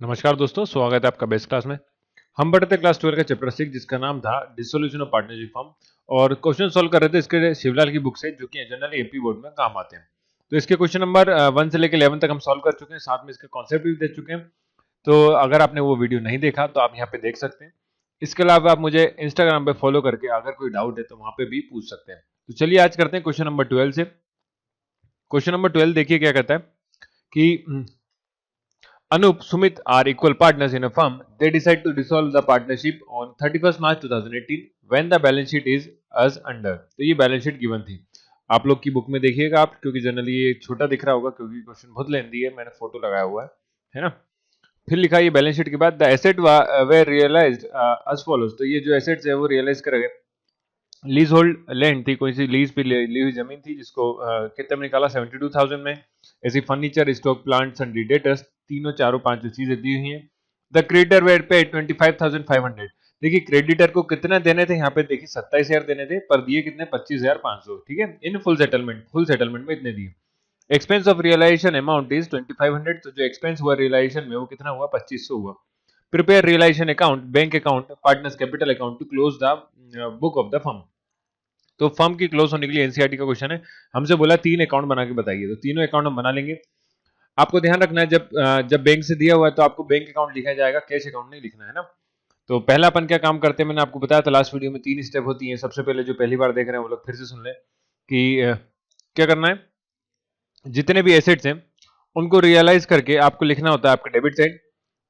नमस्कार दोस्तों, स्वागत है आपका बेस्ट क्लास में। हम पढ़ते क्लास 12 का चैप्टर 6 जिसका नाम था डिसोल्यूशन ऑफ पार्टनरशिप फॉर्म और क्वेश्चन सॉल्व कर रहे थे इसके शिवलाल की बुक से, जो कि जनरली एमपी बोर्ड में काम आते हैं। तो इसके क्वेश्चन नंबर 1 से लेकर 11 तक हम सॉल्व कर चुके हैं, साथ में इसके कॉन्सेप्ट भी दे चुके हैं। तो अगर आपने वो वीडियो नहीं देखा तो आप यहाँ पे देख सकते हैं। इसके अलावा आप मुझे इंस्टाग्राम पे फॉलो करके अगर कोई डाउट है तो वहां पे भी पूछ सकते हैं। तो चलिए आज करते हैं क्वेश्चन नंबर 12 से। क्वेश्चन नंबर 12 देखिए क्या कहता है कि Anup, Sumit are equal partners in a firm. They decide to dissolve the partnership on 31st March 2018 when the balance sheet is as under. तो ये बैलेंस शीट गिवन थी। आप लोग की बुक में देखिएगा आप, क्योंकि जनरली ये छोटा दिख रहा होगा क्योंकि क्वेश्चन बहुत लेंथी है, मैंने फोटो लगाया हुआ है ना। फिर लिखा ये बैलेंस शीट के बाद the asset they realised as follows. तो ये जो एसेट्स है वो रियलाइज कर गए। लीज होल्ड लैंड थी, कोई सी लीज पे ली हुई जमीन थी जिसको कितने में निकाला 72,000 में। ऐसी furniture, stock, plant, sundry debtors, तीनों चारों पांचों चीजें दी हुई हैं। द क्रेडिटर वेर पे 25,500। देखिए क्रेडिटर को कितना देने थे, यहाँ पे देखिए 27,000 देने थे, पर दिए कितने 25,500। ठीक है, इन फुल सेटलमेंट में इतने दिए। Expense of realisation amount is 2500। तो जो एक्सपेंस हुआ रियलाइजेशन में वो कितना हुआ 2500 हुआ। Prepare realisation account, bank account, partners capital account to close the book of the firm. तो फर्म की क्लोज होने के लिए एनसीईआरटी का क्वेश्चन है, हमसे बोला 3 अकाउंट बना के बताइए। तो तीनों अकाउंट हम बना लेंगे। आपको ध्यान रखना है जब बैंक से दिया हुआ है तो आपको बैंक अकाउंट लिखा जाएगा, कैश अकाउंट नहीं लिखना है ना। तो पहला अपन क्या काम करते हैं, मैंने आपको बताया था लास्ट वीडियो में 3 स्टेप होती हैं। सबसे पहले जो पहली बार देख रहे हैं वो लोग फिर से सुन लें कि क्या करना है। जितने भी एसेट्स हैं उनको रियलाइज करके आपको लिखना होता है आपका डेबिट साइड।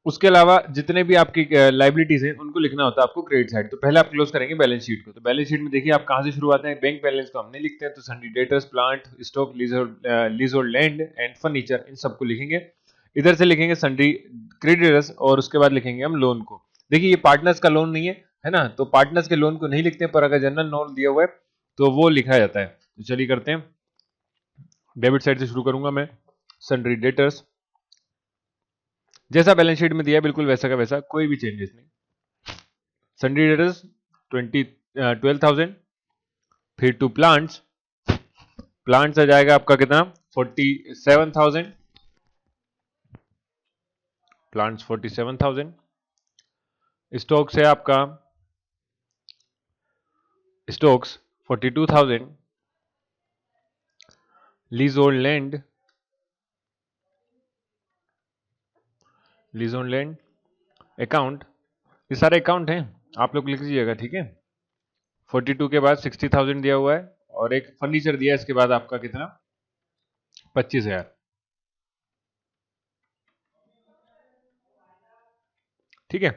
उसके अलावा जितने भी आपकी लाइबिलिटीज हैं उनको लिखना होता है आपको क्रेडिट साइड। तो पहले आप क्लोज करेंगे बैलेंस शीट को। तो बैलेंस शीट में देखिए आप कहां से शुरू आते हैं। बैंक बैलेंस को हम नहीं लिखते हैं, तो sundry debtors, plant, stock, leasehold land and furniture, इन सबको लिखेंगे। इधर से लिखेंगे सन्ड्री क्रेडिटर्स और उसके बाद लिखेंगे हम लोन को। देखिए ये पार्टनर्स का लोन नहीं है ना, तो पार्टनर्स के लोन को नहीं लिखते, पर अगर जनरल लोन दिया हुआ है तो वो लिखा जाता है। तो चलिए करते हैं। डेबिट साइड से शुरू करूंगा मैं। सन्ड्री डेटर्स जैसा बैलेंस शीट में दिया है बिल्कुल वैसा का वैसा, कोई भी चेंजेस नहीं। Sundry debtors 12,000। फिर टू प्लांट्स, प्लांट्स आ जाएगा आपका कितना 47,000। प्लांट्स 47,000। स्टॉक्स है आपका stocks 42,000। Lease hold land, lease hold land account, ये सारे अकाउंट हैं, आप लोग लिख लीजिएगा। ठीक है, 42 के बाद 60,000 दिया हुआ है और एक फर्नीचर दिया है, इसके बाद आपका कितना 25,000। ठीक है,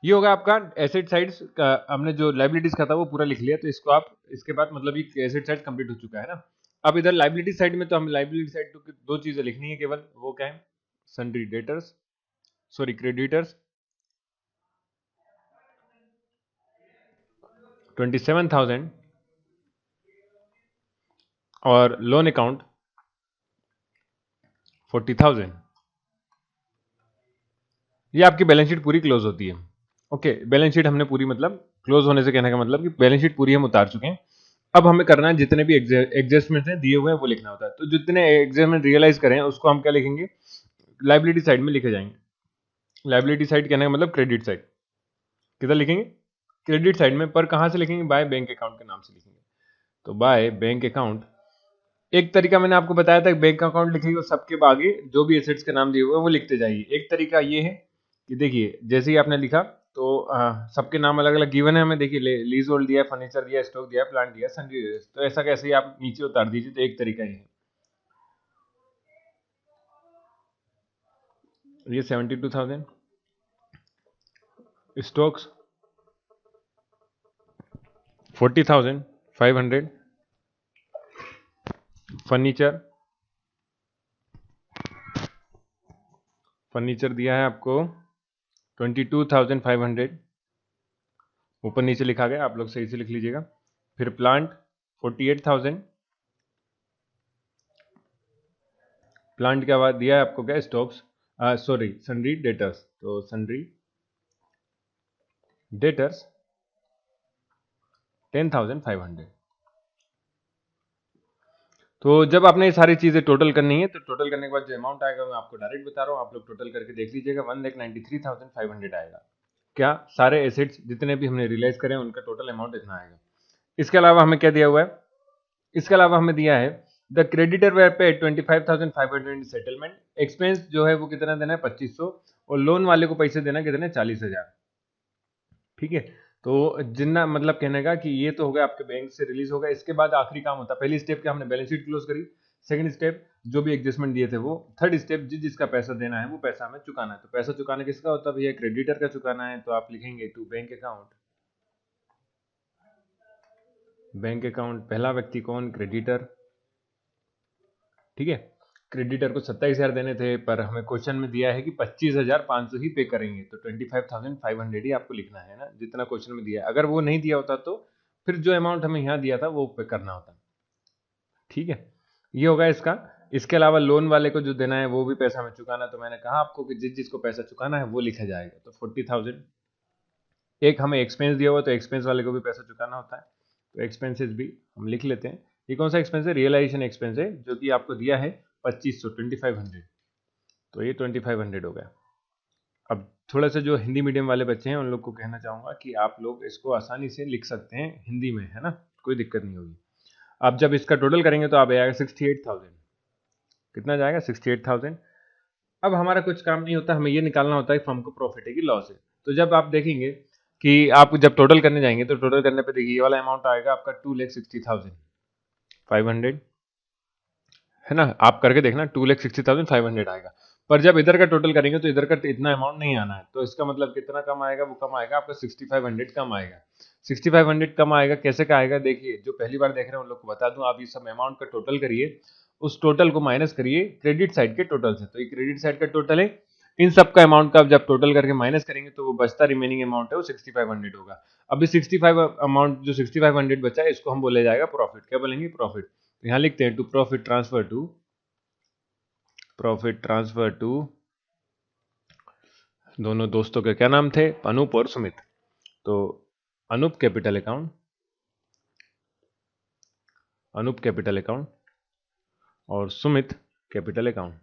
ये होगा आपका एसेट साइड्स का। हमने जो लाइबिलिटीज का था वो पूरा लिख लिया, तो इसको आप इसके बाद मतलब ये एसेट साइड कंप्लीट हो चुका है ना। अब इधर लाइबिलिटी साइड में तो हम लाइबिलिटी साइड तो दो चीजें लिखनी है केवल, वो क्या है सन्ड्री डेटर्स, सॉरी क्रेडिटर्स 27,000 और लोन अकाउंट 40,000। ये आपकी बैलेंस शीट पूरी क्लोज होती है। ओके, बैलेंस शीट हमने पूरी मतलब क्लोज होने से कहने का मतलब कि बैलेंस शीट पूरी हम उतार चुके हैं। अब हमें करना है जितने भी एडजस्टमेंट हैं दिए हुए हैं वो लिखना होता है। तो जितने एडजस्टमेंट रियलाइज करें उसको हम क्या लिखेंगे, लाइबिलिटी साइड में लिखे जाएंगे। लाइबिलिटी साइड कहने का मतलब क्रेडिट साइड। किधर लिखेंगे, क्रेडिट साइड में, पर कहां से लिखेंगे, बाय बैंक अकाउंट के नाम से लिखेंगे। तो बाय बैंक अकाउंट, एक तरीका मैंने आपको बताया था बैंक अकाउंट लिखेंगे और सबके आगे जो भी एसेट्स के नाम दिए हुए हैं वो लिखते जाइए। एक तरीका ये है कि देखिए जैसे ही आपने लिखा तो सबके नाम अलग अलग गिवन है हमें। देखिए लीज होल्ड दिया है, फर्नीचर दिया है, स्टॉक दिया है, प्लांट दिया है, सन्ड्री दिया है। तो ऐसा कैसे ही आप नीचे उतार दीजिए। तो एक तरीका ये है, ये 72,000 स्टॉक्स 40,500 फर्नीचर, फर्नीचर दिया है आपको 22,500, ऊपर नीचे लिखा गया, आप लोग सही से लिख लीजिएगा। फिर प्लांट 48,000, प्लांट के बाद दिया है आपको क्या स्टॉक्स, सॉरी सन्ड्री डेटर्स। तो सन्ड्री डेटर्स 10,500। तो जब आपने ये सारी चीज़ें टोटल करनी है तो टोटल करने के बाद जो अमाउंट आएगा मैं आपको डायरेक्ट बता रहा हूँ, आप लोग टोटल करके देख लीजिएगा, 1,93,500 आएगा। क्या सारे एसेट्स जितने भी हमने रियलाइज करें उनका टोटल अमाउंट इतना आएगा। इसके अलावा हमें क्या दिया हुआ है, इसके अलावा हमें दिया है द क्रेडिटर वेयर पे 25,500 सेटलमेंट, एक्सपेंस जो है वो कितना देना है 2500, और लोन वाले को पैसे देना कितने 40,000। ठीक है, तो जितना मतलब कहने का कि ये तो हो गया आपके बैंक से रिलीज होगा। इसके बाद आखिरी काम होता है, पहली स्टेप क्या, हमने बैलेंस शीट क्लोज करी, सेकंड स्टेप जो भी एडजस्टमेंट दिए थे वो, थर्ड स्टेप जिसका पैसा देना है वो पैसा हमें चुकाना है। तो पैसा चुकाना किसका होता है भैया, क्रेडिटर का चुकाना है, तो आप लिखेंगे to bank account. Bank account पहला व्यक्ति कौन, क्रेडिटर। ठीक है, क्रेडिटर को 27,000 देने थे पर हमें क्वेश्चन में दिया है कि 25,500 ही पे करेंगे, तो 25,500 ही आपको लिखना है ना, जितना क्वेश्चन में दिया है। अगर वो नहीं दिया होता तो फिर जो अमाउंट हमें यहाँ दिया था वो पे करना होता। ठीक है, ये होगा इसका। इसके अलावा लोन वाले को जो देना है वो भी पैसा हमें चुकाना, तो मैंने कहा आपको कि जिसको पैसा चुकाना है वो लिखा जाएगा, तो 40,000। एक हमें एक्सपेंस दिया हुआ तो एक्सपेंस वाले को भी पैसा चुकाना होता है, तो एक्सपेंसेस भी हम लिख लेते हैं। ये कौन सा एक्सपेंस है, रियलाइजेशन एक्सपेंस है, जो कि आपको दिया है 2500, 2500, तो ये 2500 हो गया। अब थोड़ा सा जो हिंदी मीडियम वाले बच्चे हैं उन लोग को कहना चाहूँगा कि आप लोग इसको आसानी से लिख सकते हैं हिंदी में, है ना, कोई दिक्कत नहीं होगी। अब जब इसका टोटल करेंगे तो आप आएगा 68,000, कितना जाएगा 68,000। अब हमारा कुछ काम नहीं होता, हमें ये निकालना होता है फर्म को प्रॉफिट है कि लॉस है। तो जब आप देखेंगे कि आप जब टोटल करने जाएंगे तो टोटल करने पे देखिए ये वाला अमाउंट आएगा आपका 2,60,500, है ना, आप करके देखना 2,60,500 आएगा। पर जब इधर का टोटल करेंगे तो इधर का इतना अमाउंट नहीं आना है, तो इसका मतलब कितना कम आएगा, वो कम आएगा आपका 6,500 कम आएगा। 6,500 कम आएगा, कैसे का आएगा देखिए, जो पहली बार देख रहे हैं उन लोग को बता दूं, आप ये सब अमाउंट का टोटल करिए, उस टोटल को माइनस करिए क्रेडिट साइड के टोटल से, तो ये क्रेडिट साइड का टोटल है, इन सब का अमाउंट का जब टोटल करके माइनस करेंगे तो वो बचता रिमेनिंग अमाउंट है वो 6,500 होगा। अभी 65 अमाउंट जो 6,500 बचा है इसको हम बोले जाएगा प्रॉफिट, क्या बोलेंगे प्रॉफिट। तो यहाँ लिखते हैं टू प्रॉफिट ट्रांसफर टू दोनों दोस्तों के क्या नाम थे, अनूप और सुमित। तो अनूप कैपिटल अकाउंट और सुमित कैपिटल अकाउंट।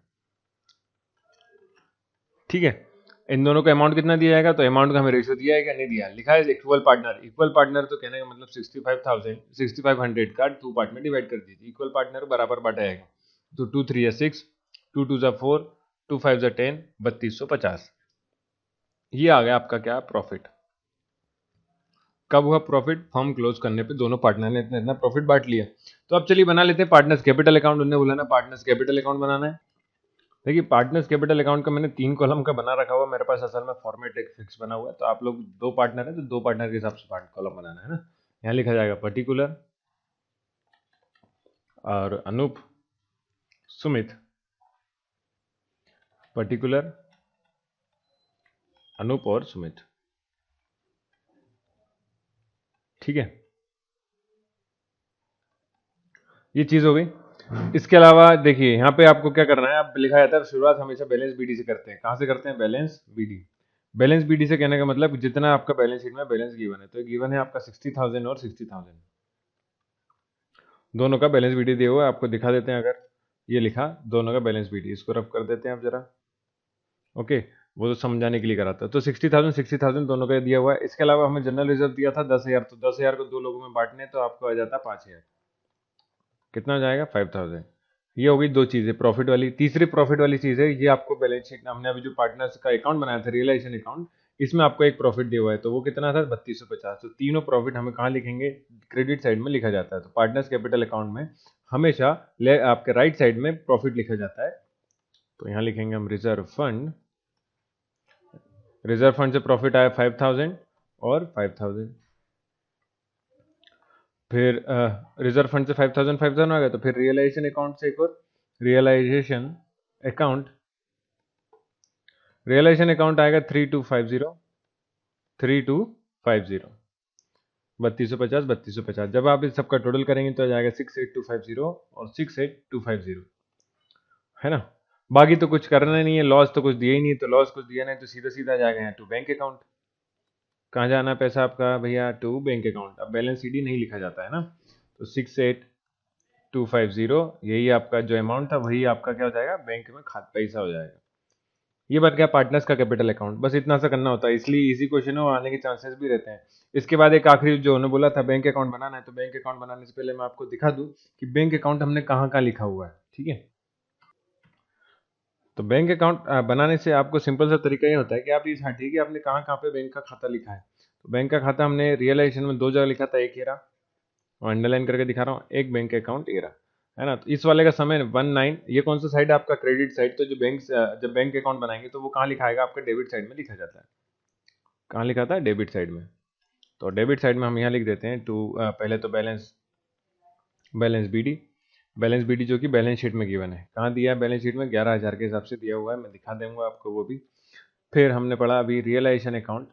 ठीक है, इन दोनों का अमाउंट कितना दिया जाएगा, तो अमाउंट का हमें रेशियो दिया है क्या, नहीं दिया, लिखा है इक्वल पार्टनर। तो कहने का मतलब 65,500 का 2 पार्ट में डिवाइड कर दीजिए, इक्वल पार्टनर बराबर बांटा जाएगा, तो 2 3 या 6, 2 2 जा 4, 2 5 जा 10, 3250। ये आ गया आपका क्या, प्रॉफिट। कब हुआ प्रॉफिट, फर्म क्लोज करने पे दोनों पार्टनर ने इतना इतना प्रॉफिट बांट लिया। तो अब चलिए बना लेते हैं पार्टनर्स कैपिटल अकाउंट। उन्होंने बोला ना पार्टनर्स कैपिटल अकाउंट बनाना है। देखिए पार्टनर्स कैपिटल अकाउंट का मैंने 3 कॉलम का बना रखा हुआ, मेरे पास असल में फॉर्मेट एक फिक्स बना हुआ है, तो आप लोग 2 पार्टनर है तो 2 पार्टनर के हिसाब से कॉलम बनाना है ना। यहाँ लिखा जाएगा पर्टिकुलर और अनूप सुमित, पर्टिकुलर अनूप और सुमित। ठीक है, ये चीज हो गई। इसके अलावा देखिए यहाँ पे आपको क्या करना है, आप लिखा जाता है शुरुआत हमेशा बैलेंस बीडी से करते हैं। कहाँ से करते हैं, बैलेंस बीडी। बैलेंस बीडी से कहने का मतलब जितना आपका बैलेंस शीट में बैलेंस गिवन है, तो गिवन है आपका 60,000 और 60,000, दोनों का बैलेंस बीडी दिया हुआ है, आपको दिखा देते हैं। अगर ये लिखा दोनों का बैलेंस बीडी, इसको रफ कर देते हैं आप जरा, ओके, वो तो समझाने के लिए करा था। तो 60,000 दोनों का दिया हुआ है। इसके अलावा हमें जनरल रिजर्व दिया था 10,000, तो 10,000 को 2 लोगों में बांटने, तो आपको आ जाता 5,000, कितना हो जाएगा 5,000। ये हो गई 2 चीजें प्रॉफिट वाली। तीसरी प्रॉफिट वाली चीज है, ये आपको बैलेंस शीट हमने अभी जो पार्टनर्स का अकाउंट बनाया था रियलाइजेशन अकाउंट, इसमें आपको एक प्रॉफिट दिया हुआ है, तो वो कितना था 3250। तो तीनों प्रॉफिट हमें कहाँ लिखेंगे, क्रेडिट साइड में लिखा जाता है। तो पार्टनर्स कैपिटल अकाउंट में हमेशा आपके राइट साइड में प्रॉफिट लिखा जाता है। तो यहाँ लिखेंगे हम रिजर्व फंड से प्रॉफिट आया 5,000 और 5,000। फिर रिजर्व फंड से 5,000 आ गया, तो फिर रियलाइजेशन अकाउंट से एक और रियलाइजेशन अकाउंट आएगा 3250 3250। जब आप इस सबका टोटल करेंगे तो आ जाएगा 68,250 और 68,250, है ना। बाकी तो कुछ करना नहीं है, लॉस तो कुछ दिया ही नहीं, तो लॉस कुछ दिया नहीं तो सीधा सीधा जाएगा यहाँ टू बैंक अकाउंट। कहाँ जाना है पैसा आपका भैया, टू बैंक अकाउंट। अब बैलेंस सीडी नहीं लिखा जाता है ना, तो 68 250, यही आपका जो अमाउंट था वही आपका क्या हो जाएगा, बैंक में खात पैसा हो जाएगा। ये बात क्या, पार्टनर्स का कैपिटल अकाउंट, बस इतना सा करना होता है, इसलिए इजी क्वेश्चन है और आने के चांसेस भी रहते हैं। इसके बाद एक आखिरी जो उन्होंने बोला था बैंक अकाउंट बनाना है, तो बैंक अकाउंट बनाने से पहले मैं आपको दिखा दूं कि बैंक अकाउंट हमने कहाँ कहाँ लिखा हुआ है। ठीक है, तो बैंक अकाउंट बनाने से आपको सिंपल सा तरीका ये होता है कि आप ये छांटिए कि आपने कहाँ कहाँ पे बैंक का खाता लिखा है। तो बैंक का खाता हमने रियलाइजेशन में 2 जगह लिखा था, एक ये रहा, और अंडरलाइन करके दिखा रहा हूँ, एक बैंक अकाउंट ये रहा, है ना। तो इस वाले का समय 19, ये कौन सा साइड है आपका, क्रेडिट साइड। तो जो बैंक, जब बैंक अकाउंट बनाएंगे तो वो कहाँ लिखा आएगा, आपका डेबिट साइड में लिखा जाता है। कहाँ लिखा था, डेबिट साइड में। तो डेबिट साइड में हम यहाँ लिख देते हैं टू, पहले तो balance, balance BD, balance BD जो कि बैलेंस शीट में गिवन है। कहाँ दिया है, बैलेंस शीट में 11,000 के हिसाब से दिया हुआ है, मैं दिखा दूंगा आपको वो भी। फिर हमने पढ़ा अभी रियलाइजेशन अकाउंट,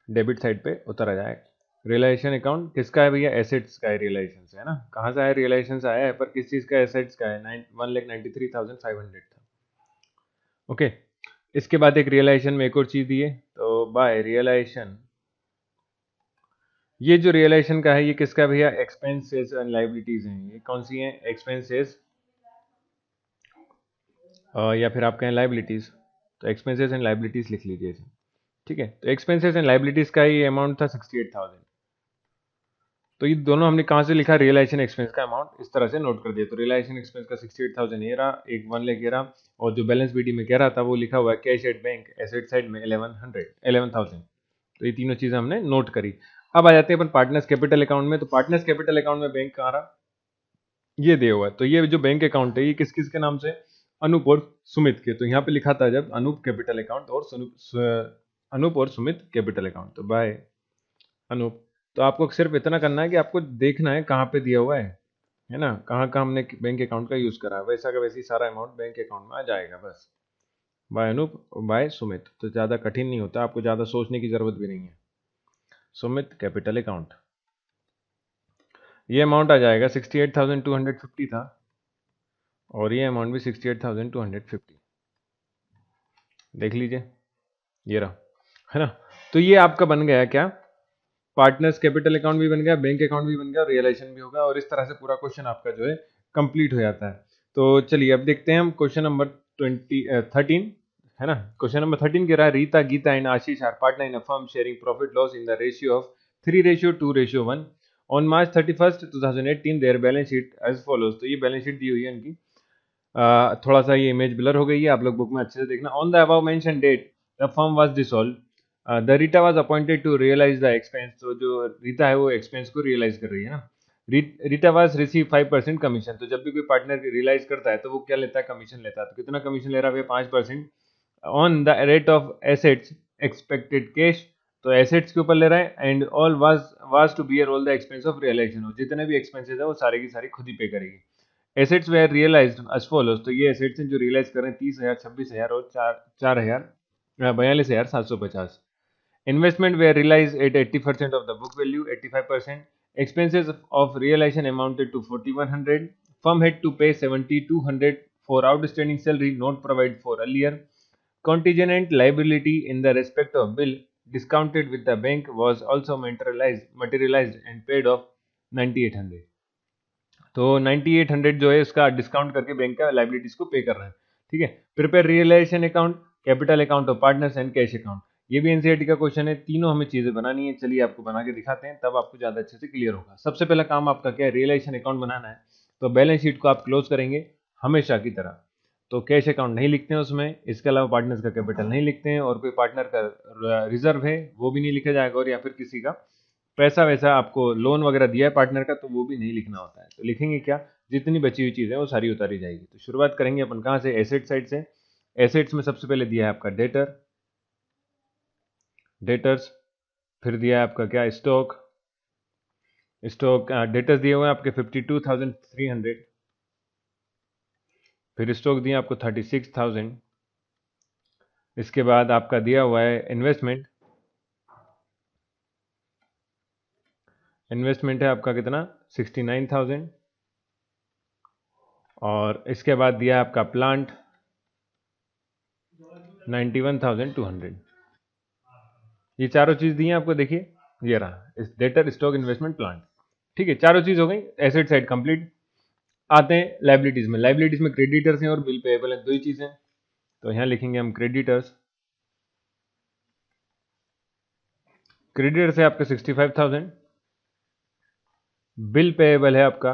डेबिट साइड पे उतर आ जाए। रियलाइजेशन अकाउंट किसका है भैया, एसेट्स का है, रियलाइजेशन से, है ना। कहाँ से आया, रियलाइजेशन से आया है, पर किस चीज़ का, एसेट्स का है, 1,93,500 था। ओके, इसके बाद एक रियलाइजेशन में एक और चीज़ दी है, तो बाय रियलाइजेशन, ये जो रियलाइजेशन का है ये किसका है भैया, एक्सपेंसेस एंड लाइबिलिटीज हैं। ये कौन सी हैं, एक्सपेंसेस या फिर आप कहें लाइबिलिटीज। तो एक्सपेंसेस एंड लाइबिलिटीज लिख लीजिए इसे। ठीक है, तो एक्सपेंसेस एंड लाइबिलिटीज का ये अमाउंट था 68,000। तो ये दोनों हमने कहाँ से लिखा, रियलाइजेशन एक्सपेंस का अमाउंट इस तरह से नोट कर दिया। तो रियलाइजेशन एक्सपेंस का 68,000 ये रहा, एक 1 लाख ये रहा, और जो बैलेंस बीडी में कह रहा था वो लिखा हुआ है cash at bank, asset side में 11,000। तो ये तीनों चीजें हमने नोट करी। अब आ जाते हैं अपन पार्टनर्स कैपिटल अकाउंट में। तो पार्टनर्स कैपिटल अकाउंट में बैंक कहाँ रहा, ये दिया हुआ है। तो ये जो बैंक अकाउंट है ये किस किस के नाम से, अनूप और सुमित के। तो यहाँ पे लिखा था जब अनूप कैपिटल अकाउंट और अनूप और सुमित कैपिटल अकाउंट, तो बाय अनूप। तो आपको सिर्फ इतना करना है कि आपको देखना है कहाँ पे दिया हुआ है ना, कहाँ कहाँ हमने बैंक अकाउंट का यूज करा है, वैसा का वैसे ही सारा अमाउंट बैंक अकाउंट में आ जाएगा बस। बाय अनूप, बाय सुमित, तो ज़्यादा कठिन नहीं होता, आपको ज़्यादा सोचने की ज़रूरत भी नहीं है। सुमित कैपिटल अकाउंट, ये अमाउंट आ जाएगा 68,250 था, और ये अमाउंट भी 68,250, देख लीजिए ये रहा, है ना। तो ये आपका बन गया क्या, पार्टनर्स कैपिटल अकाउंट भी बन गया, बैंक अकाउंट भी बन गया, और रियलाइजेशन भी होगा, और इस तरह से पूरा क्वेश्चन आपका जो है कंप्लीट हो जाता है। तो चलिए अब देखते हैं हम क्वेश्चन नंबर 13, है ना। क्वेश्चन नंबर 13 कह रहा है, Rita, Gita and Ashish are partner in a firm sharing profit loss in the ratio of 3:2:1 on March 31st 2018 their balance sheet as follows. तो ये बैलेंस शीट दी हुई है इनकी, थोड़ा सा ये इमेज ब्लर हो गई है, आप लोग बुक में अच्छे से देखना। On the above mention date the firm was dissolve, the Rita was appointed to realise the expense. तो जो रीता है वो एक्सपेंस को रियलाइज कर रही है ना। Rita was receive 5% commission. तो जब भी कोई पार्टनर रियलाइज करता है तो वो क्या लेता है, कमीशन लेता है। तो कितना कमीशन ले रहा है, 5% on the rate of assets expected cash. तो एसेट्स के ऊपर ले रहा है, and all was to bear all the expense of realisation. जितने भी एक्सपेंसेस है वो सारे की सारी खुद ही पे करेगी। Assets were realised as follows. तो ये एसेट्स हैं जो रियलाइज कर रहे हैं, 30,000, 26,000 और 4,000, 42,750। Investment were realise at 80% of the book value, 85%। Expenses of realization amounted to 4,100. Firm had to pay 7,200 for outstanding salary not provided for earlier. Contingent liability in the respect of bill discounted with the bank was also materialized and paid off 9,800. तो 9,800 जो है उसका discount करके bank का liabilities को पे कर रहे हैं। ठीक है, prepare realisation account, capital account of partners and cash account. ये भी एनसीईआरटी का क्वेश्चन है, तीनों हमें चीजें बनानी है। चलिए आपको बना के दिखाते हैं, तब आपको ज्यादा अच्छे से क्लियर होगा। सबसे पहला काम आपका क्या है, रियलाइजेशन अकाउंट बनाना है। तो बैलेंस शीट को आप क्लोज करेंगे हमेशा की तरह। तो कैश अकाउंट नहीं लिखते हैं उसमें, इसके अलावा पार्टनर्स का कैपिटल नहीं लिखते हैं, और कोई पार्टनर का रिजर्व है वो भी नहीं लिखा जाएगा, और या फिर किसी का पैसा वैसा आपको लोन वगैरह दिया है पार्टनर का तो वो भी नहीं लिखना होता है। तो लिखेंगे क्या, जितनी बची हुई चीज़ है वो सारी उतारी जाएगी। तो शुरुआत करेंगे अपन कहाँ से, एसेट साइड से। एसेट्स में सबसे पहले दिया है आपका डेटर्स, फिर दिया है आपका क्या, स्टॉक डेटर्स दिए हुए हैं आपके 52,300, फिर स्टॉक दिया आपको 36,000। इसके बाद आपका दिया हुआ है इन्वेस्टमेंट है आपका कितना, 69,000। और इसके बाद दिया आपका प्लांट 91,200। ये चारों चीज दी हैं आपको, देखिए ये रहा, डेटर, स्टॉक, इन्वेस्टमेंट, प्लांट। ठीक है, चारों चीज हो गई, एसेट साइड कंप्लीट। आते हैं लाइबिलिटीज में। लाइबिलिटीज में क्रेडिटर्स हैं और बिल पेएबल हैं, दो ही चीजें। तो यहाँ लिखेंगे हम क्रेडिटर्स। क्रेडिटर्स है आपका 65,000, बिल पेएबल है आपका,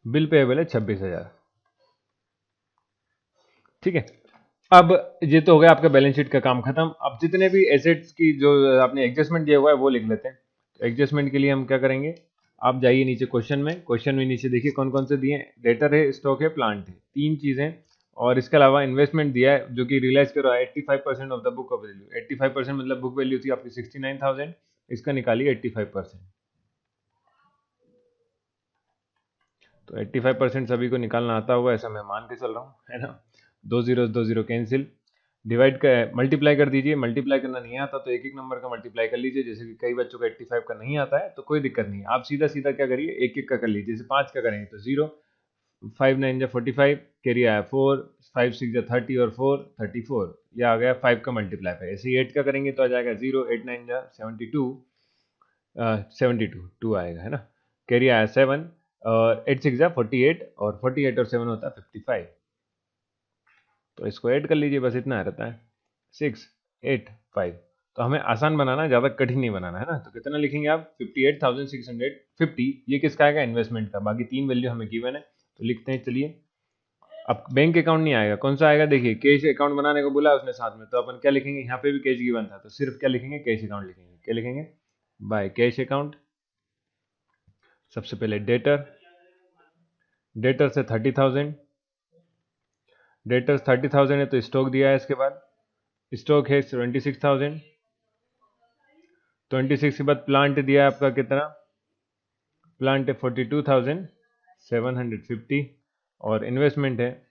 बिल पेएबल है 26,000। ठीक है, अब ये तो हो गया आपका बैलेंस शीट का काम खत्म। अब जितने भी एसेट्स की जो आपने एडजस्टमेंट दिया हुआ है वो लिख लेते हैं। तो एडजस्टमेंट के लिए हम क्या करेंगे, आप जाइए नीचे क्वेश्चन में, क्वेश्चन में नीचे देखिए कौन कौन से दिए हैं। डेटर है, स्टॉक है, प्लांट है, तीन चीजें। और इसके अलावा इन्वेस्टमेंट दिया है जो कि रियलाइज करो 85% ऑफ द बुक वैल्यू। 85% मतलब बुक वैल्यू थी आपकी 69,000, इसका निकालिए 85%। तो 85% सभी को निकालना आता हुआ ऐसा मैं मान के चल रहा हूँ, है ना। दो जीरो कैंसिल, डिवाइड कर मल्टीप्लाई कर दीजिए। मल्टीप्लाई करना नहीं आता तो एक एक नंबर का मल्टीप्लाई कर लीजिए। जैसे कि कई बच्चों को 85 का नहीं आता है तो कोई दिक्कत नहीं है, आप सीधा सीधा क्या करिए, एक एक का कर लीजिए। जैसे 5 का करेंगे तो 0, 5 9 जा 45, कैरी आया 4, 5 6 जा 30 और 4 34, यह आ गया 5 का मल्टीप्लाई पे। ऐसे ही 8 का करेंगे तो आ जाएगा 0, 8 9 जा 72, 72 2 आएगा, है ना। कैरी आया 7 और 8 6 जा 48 और 48 और 7 होता है 55। तो इसको ऐड कर लीजिए, बस इतना रहता है 6 8 5। तो हमें आसान बनाना, ज़्यादा कठिन नहीं बनाना, है ना। तो कितना लिखेंगे आप, 58,650। ये किसका आएगा, इन्वेस्टमेंट का। बाकी तीन वैल्यू हमें गिवन है तो लिखते हैं। चलिए, अब बैंक अकाउंट नहीं आएगा, कौन सा आएगा, देखिए कैश अकाउंट बनाने को बोला उसने साथ में, तो अपन क्या लिखेंगे, यहाँ पे भी कैश गिवन था तो सिर्फ क्या लिखेंगे, कैश अकाउंट लिखेंगे। क्या लिखेंगे, बाय कैश अकाउंट। सबसे पहले डेटर, डेटर से 30,000, डेटर 30,000 है तो स्टॉक दिया है। इसके बाद स्टॉक है 26,000, 26 के बाद प्लांट दिया है आपका कितना, प्लांट है 42,750 और इन्वेस्टमेंट है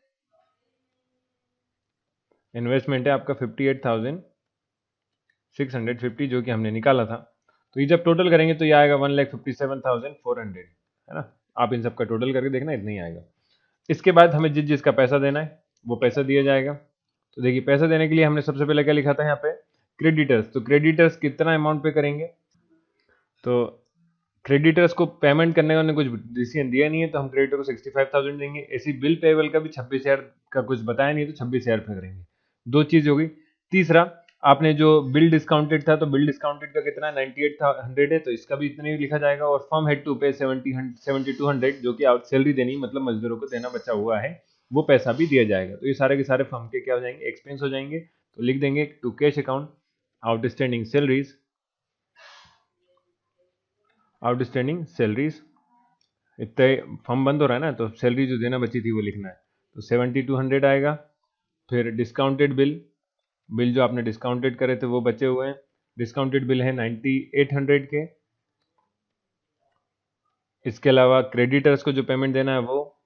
आपका 58,650 जो कि हमने निकाला था। तो ये जब टोटल करेंगे तो ये आएगा 1,57,400, है ना। आप इन सब का टोटल करके देखना, इतना ही आएगा। इसके बाद हमें जिस जिसका पैसा देना है वो पैसा दिया जाएगा। तो देखिए, पैसा देने के लिए हमने सबसे पहले क्या लिखा था यहाँ पे, क्रेडिटर्स। तो क्रेडिटर्स कितना अमाउंट पे करेंगे, तो क्रेडिटर्स को पेमेंट करने का उन्होंने कुछ डिसीजन दिया नहीं है तो हम क्रेडिटर को 65,000 देंगे। ऐसी बिल पेबल का भी 26,000 का कुछ बताया नहीं है तो 26,000 पे करेंगे। दो चीज हो गई। तीसरा, आपने जो बिल डिस्काउंटेड था तो बिल डिस्काउंटेड का कितना 9800 है तो इसका भी इतने ही लिखा जाएगा। और फर्म हेड टू पे 7200 जो कि आउट सैलरी देनी, मतलब मजदूरों को देना बचा हुआ है, वो पैसा भी दिया जाएगा। तो ये सारे के सारे फर्म के क्या हो जाएंगे, एक्सपेंस हो जाएंगे। तो लिख देंगे to cash account outstanding salaries, outstanding salaries. इतने फॉर्म बंद हो रहा है ना तो सैलरी जो देना बची थी वो लिखना है। तो 7200 आएगा। फिर डिस्काउंटेड बिल, बिल जो आपने डिस्काउंटेड करे थे वो बचे हुए हैं। डिस्काउंटेड बिल है 9800 के। इसके अलावा क्रेडिटर्स को जो पेमेंट देना है वो,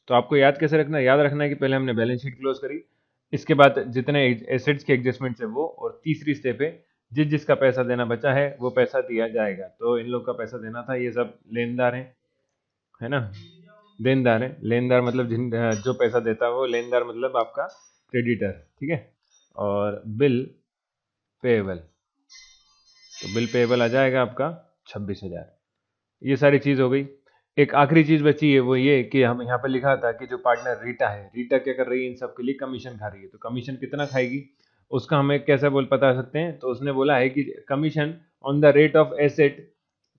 तो आपको याद कैसे रखना है, याद रखना है कि पहले हमने बैलेंस शीट क्लोज करी, इसके बाद जितने एसेट्स के एडजस्टमेंट्स है वो, और तीसरी स्टेप है जिस जिसका पैसा देना बचा है वो पैसा दिया जाएगा। तो इन लोग का पैसा देना था, ये सब लेनदार हैं, है ना। देनदार है, लेनदार मतलब जिन जो पैसा देता है वो, लेनदार मतलब आपका क्रेडिटर, ठीक है। और बिल पेएबल, तो बिल पेएबल आ जाएगा आपका 26,000। ये सारी चीज हो गई। एक आखिरी चीज बची है वो ये कि हम यहाँ पे लिखा था कि जो पार्टनर रीटा है, रीटा क्या कर रही है, इन सब के लिए कमीशन खा रही है। तो कमीशन कितना खाएगी उसका हमें कैसे बता सकते हैं, तो उसने बोला है कि commission on the rate of asset,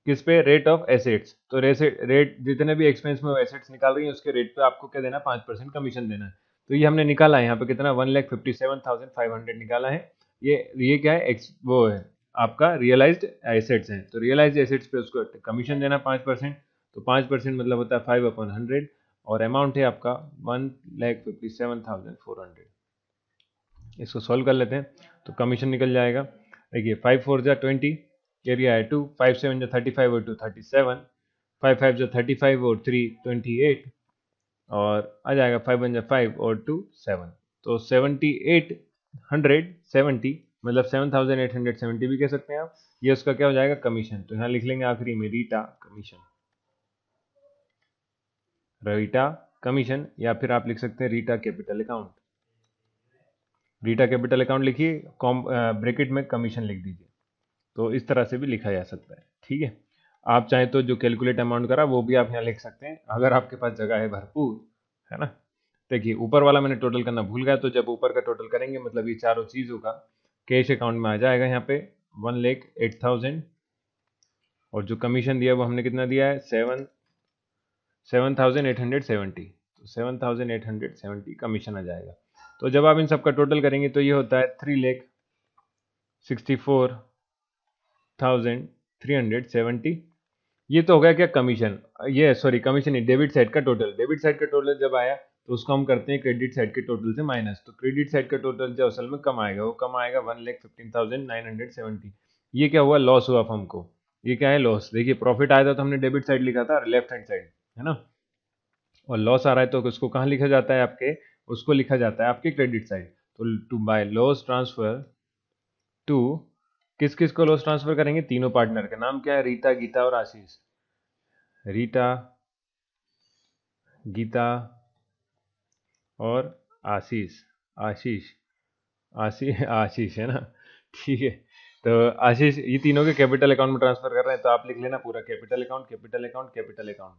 किस पे, रेट ऑफ एसेट्स। तो रेट जितने भी एक्सपेंस में एसेट्स निकाल रही है उसके रेट पे आपको क्या देना, 5% कमीशन देना है। तो ये हमने निकाला है यहाँ पे कितना, 1,57,500 निकाला है। ये क्या है, वो है आपका रियलाइज्ड एसेट्स हैं। तो रियलाइज्ड एसेट्स पे उसको कमीशन देना 5%। तो 5% मतलब होता है 5/100 और अमाउंट है आपका 1,57,400। इसको सॉल्व कर लेते हैं तो कमीशन निकल जाएगा। देखिए 5 4 जा 20, एरिया है 2, 5 7 जा 35 और 2 37, 5 5 जा 35 और 3 28, और आ जाएगा 5 1 जा 5 और 2 7। तो 7870 मतलब 7,870 भी कह सकते हैं आप। ये उसका क्या हो जाएगा, कमीशन। तो यहाँ लिख लेंगे आखिरी में रीटा कमीशन, रीटा कमीशन, या फिर आप लिख सकते हैं Rita capital account. Rita capital account लिखिए, ब्रैकेट में कमीशन लिख दीजिए। तो इस तरह से भी लिखा जा सकता है, ठीक है। आप चाहें तो जो कैलकुलेट अमाउंट करा वो भी आप यहाँ लिख सकते हैं, अगर आपके पास जगह है भरपूर, है ना। देखिए ऊपर वाला मैंने टोटल करना भूल गया, तो जब ऊपर का टोटल करेंगे मतलब ये चारों चीज़ों का कैश अकाउंट में आ जाएगा यहाँ पे 1,08,000, और जो कमीशन दिया वो हमने कितना दिया है 7,870, तो 7,870 कमीशन आ जाएगा। तो जब आप इन सब का टोटल करेंगे तो ये होता है 3,64,370। ये तो हो गया क्या कमीशन, ये सॉरी कमीशन नहीं, डेबिट साइड का टोटल। डेबिट साइड का टोटल जब आया तो उसको हम करते हैं क्रेडिट साइड के टोटल से माइनस, तो क्रेडिट साइड का टोटल जो असल में कम आएगा वो कम आएगा 1,15,970। ये क्या हुआ, लॉस हुआ फर्म को। ये क्या है, लॉस। देखिए प्रॉफिट आया था तो हमने डेबिट साइड लिखा था लेफ्ट हैंड साइड, है ना, और लॉस आ रहा है तो उसको कहाँ लिखा जाता है आपके, उसको लिखा जाता है आपके क्रेडिट साइड। तो to by loss transfer to, किस किस को लॉस ट्रांसफर करेंगे, तीनों पार्टनर का नाम क्या है, रीता, गीता और आशीष। रीता, गीता और आशीष। आशीष, आशीष, आशीष, है ना, ठीक है। तो आशीष, ये तीनों के कैपिटल अकाउंट में ट्रांसफर कर रहे हैं, तो आप लिख लेना पूरा capital account, capital account, capital account.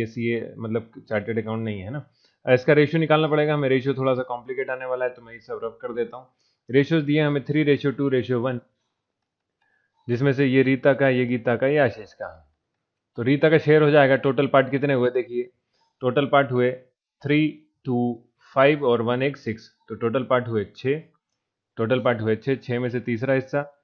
CA मतलब चार्टेड अकाउंट नहीं है ना। इसका रेशियो निकालना पड़ेगा हमें, रेशियो थोड़ा सा कॉम्प्लिकेट आने वाला है तो मैं ये सब रब कर देता हूँ। रेशियोज दिए हमें 3:2:1, जिसमें से ये रीता का, ये गीता का, ये आशीष का। तो रीता का शेयर हो जाएगा, टोटल पार्ट कितने हुए देखिए, टोटल पार्ट हुए 3, 2, 5 और 1, 6, तो टोटल पार्ट हुए 6। टोटल पार्ट हुए 6, 6 में से तीसरा हिस्सा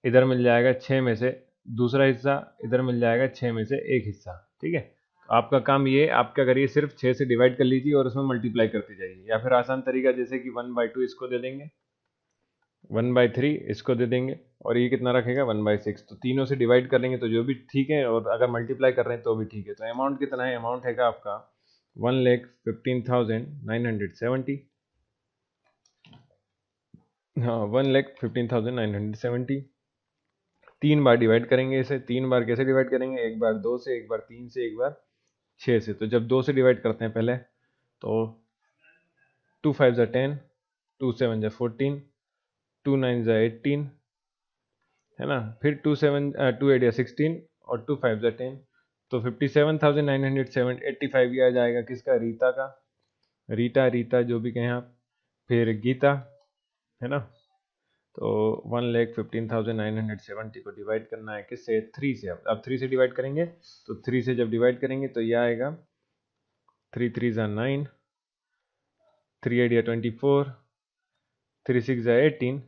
इधर मिल जाएगा, 6 में से दूसरा हिस्सा इधर मिल जाएगा, 6 में से एक हिस्सा, ठीक है। तो आपका काम ये, आप क्या करिए, सिर्फ 6 से डिवाइड कर लीजिए और उसमें मल्टीप्लाई करते जाइए, या फिर आसान तरीका जैसे कि 1/2 इसको दे देंगे, 1/3 इसको दे देंगे, और ये कितना रखेगा 1/6। तो तीनों से डिवाइड कर लेंगे तो जो भी ठीक है, और अगर मल्टीप्लाई कर रहे हैं तो भी ठीक है। तो अमाउंट कितना है, अमाउंट है आपका 1,15,970। हाँ 1,15,970। 3 बार डिवाइड करेंगे इसे, 3 बार कैसे डिवाइड करेंगे, एक बार 2 से, एक बार 3 से, एक बार 6 से। तो जब 2 से डिवाइड करते हैं पहले, तो 2 5 10, 2 7 14, 2 9 18, है ना, फिर 2 8 16 और 2 5 10, तो 57,985 ये आ जाएगा किसका, रीता का। रीता, रीता जो भी कहें आप, फिर गीता, है ना। तो 1,15,970 को डिवाइड करना है किससे, 3 से। अब 3 से डिवाइड करेंगे, तो 3 से जब डिवाइड करेंगे तो ये आएगा 3 3 9, 3 8 24, 3 6 18,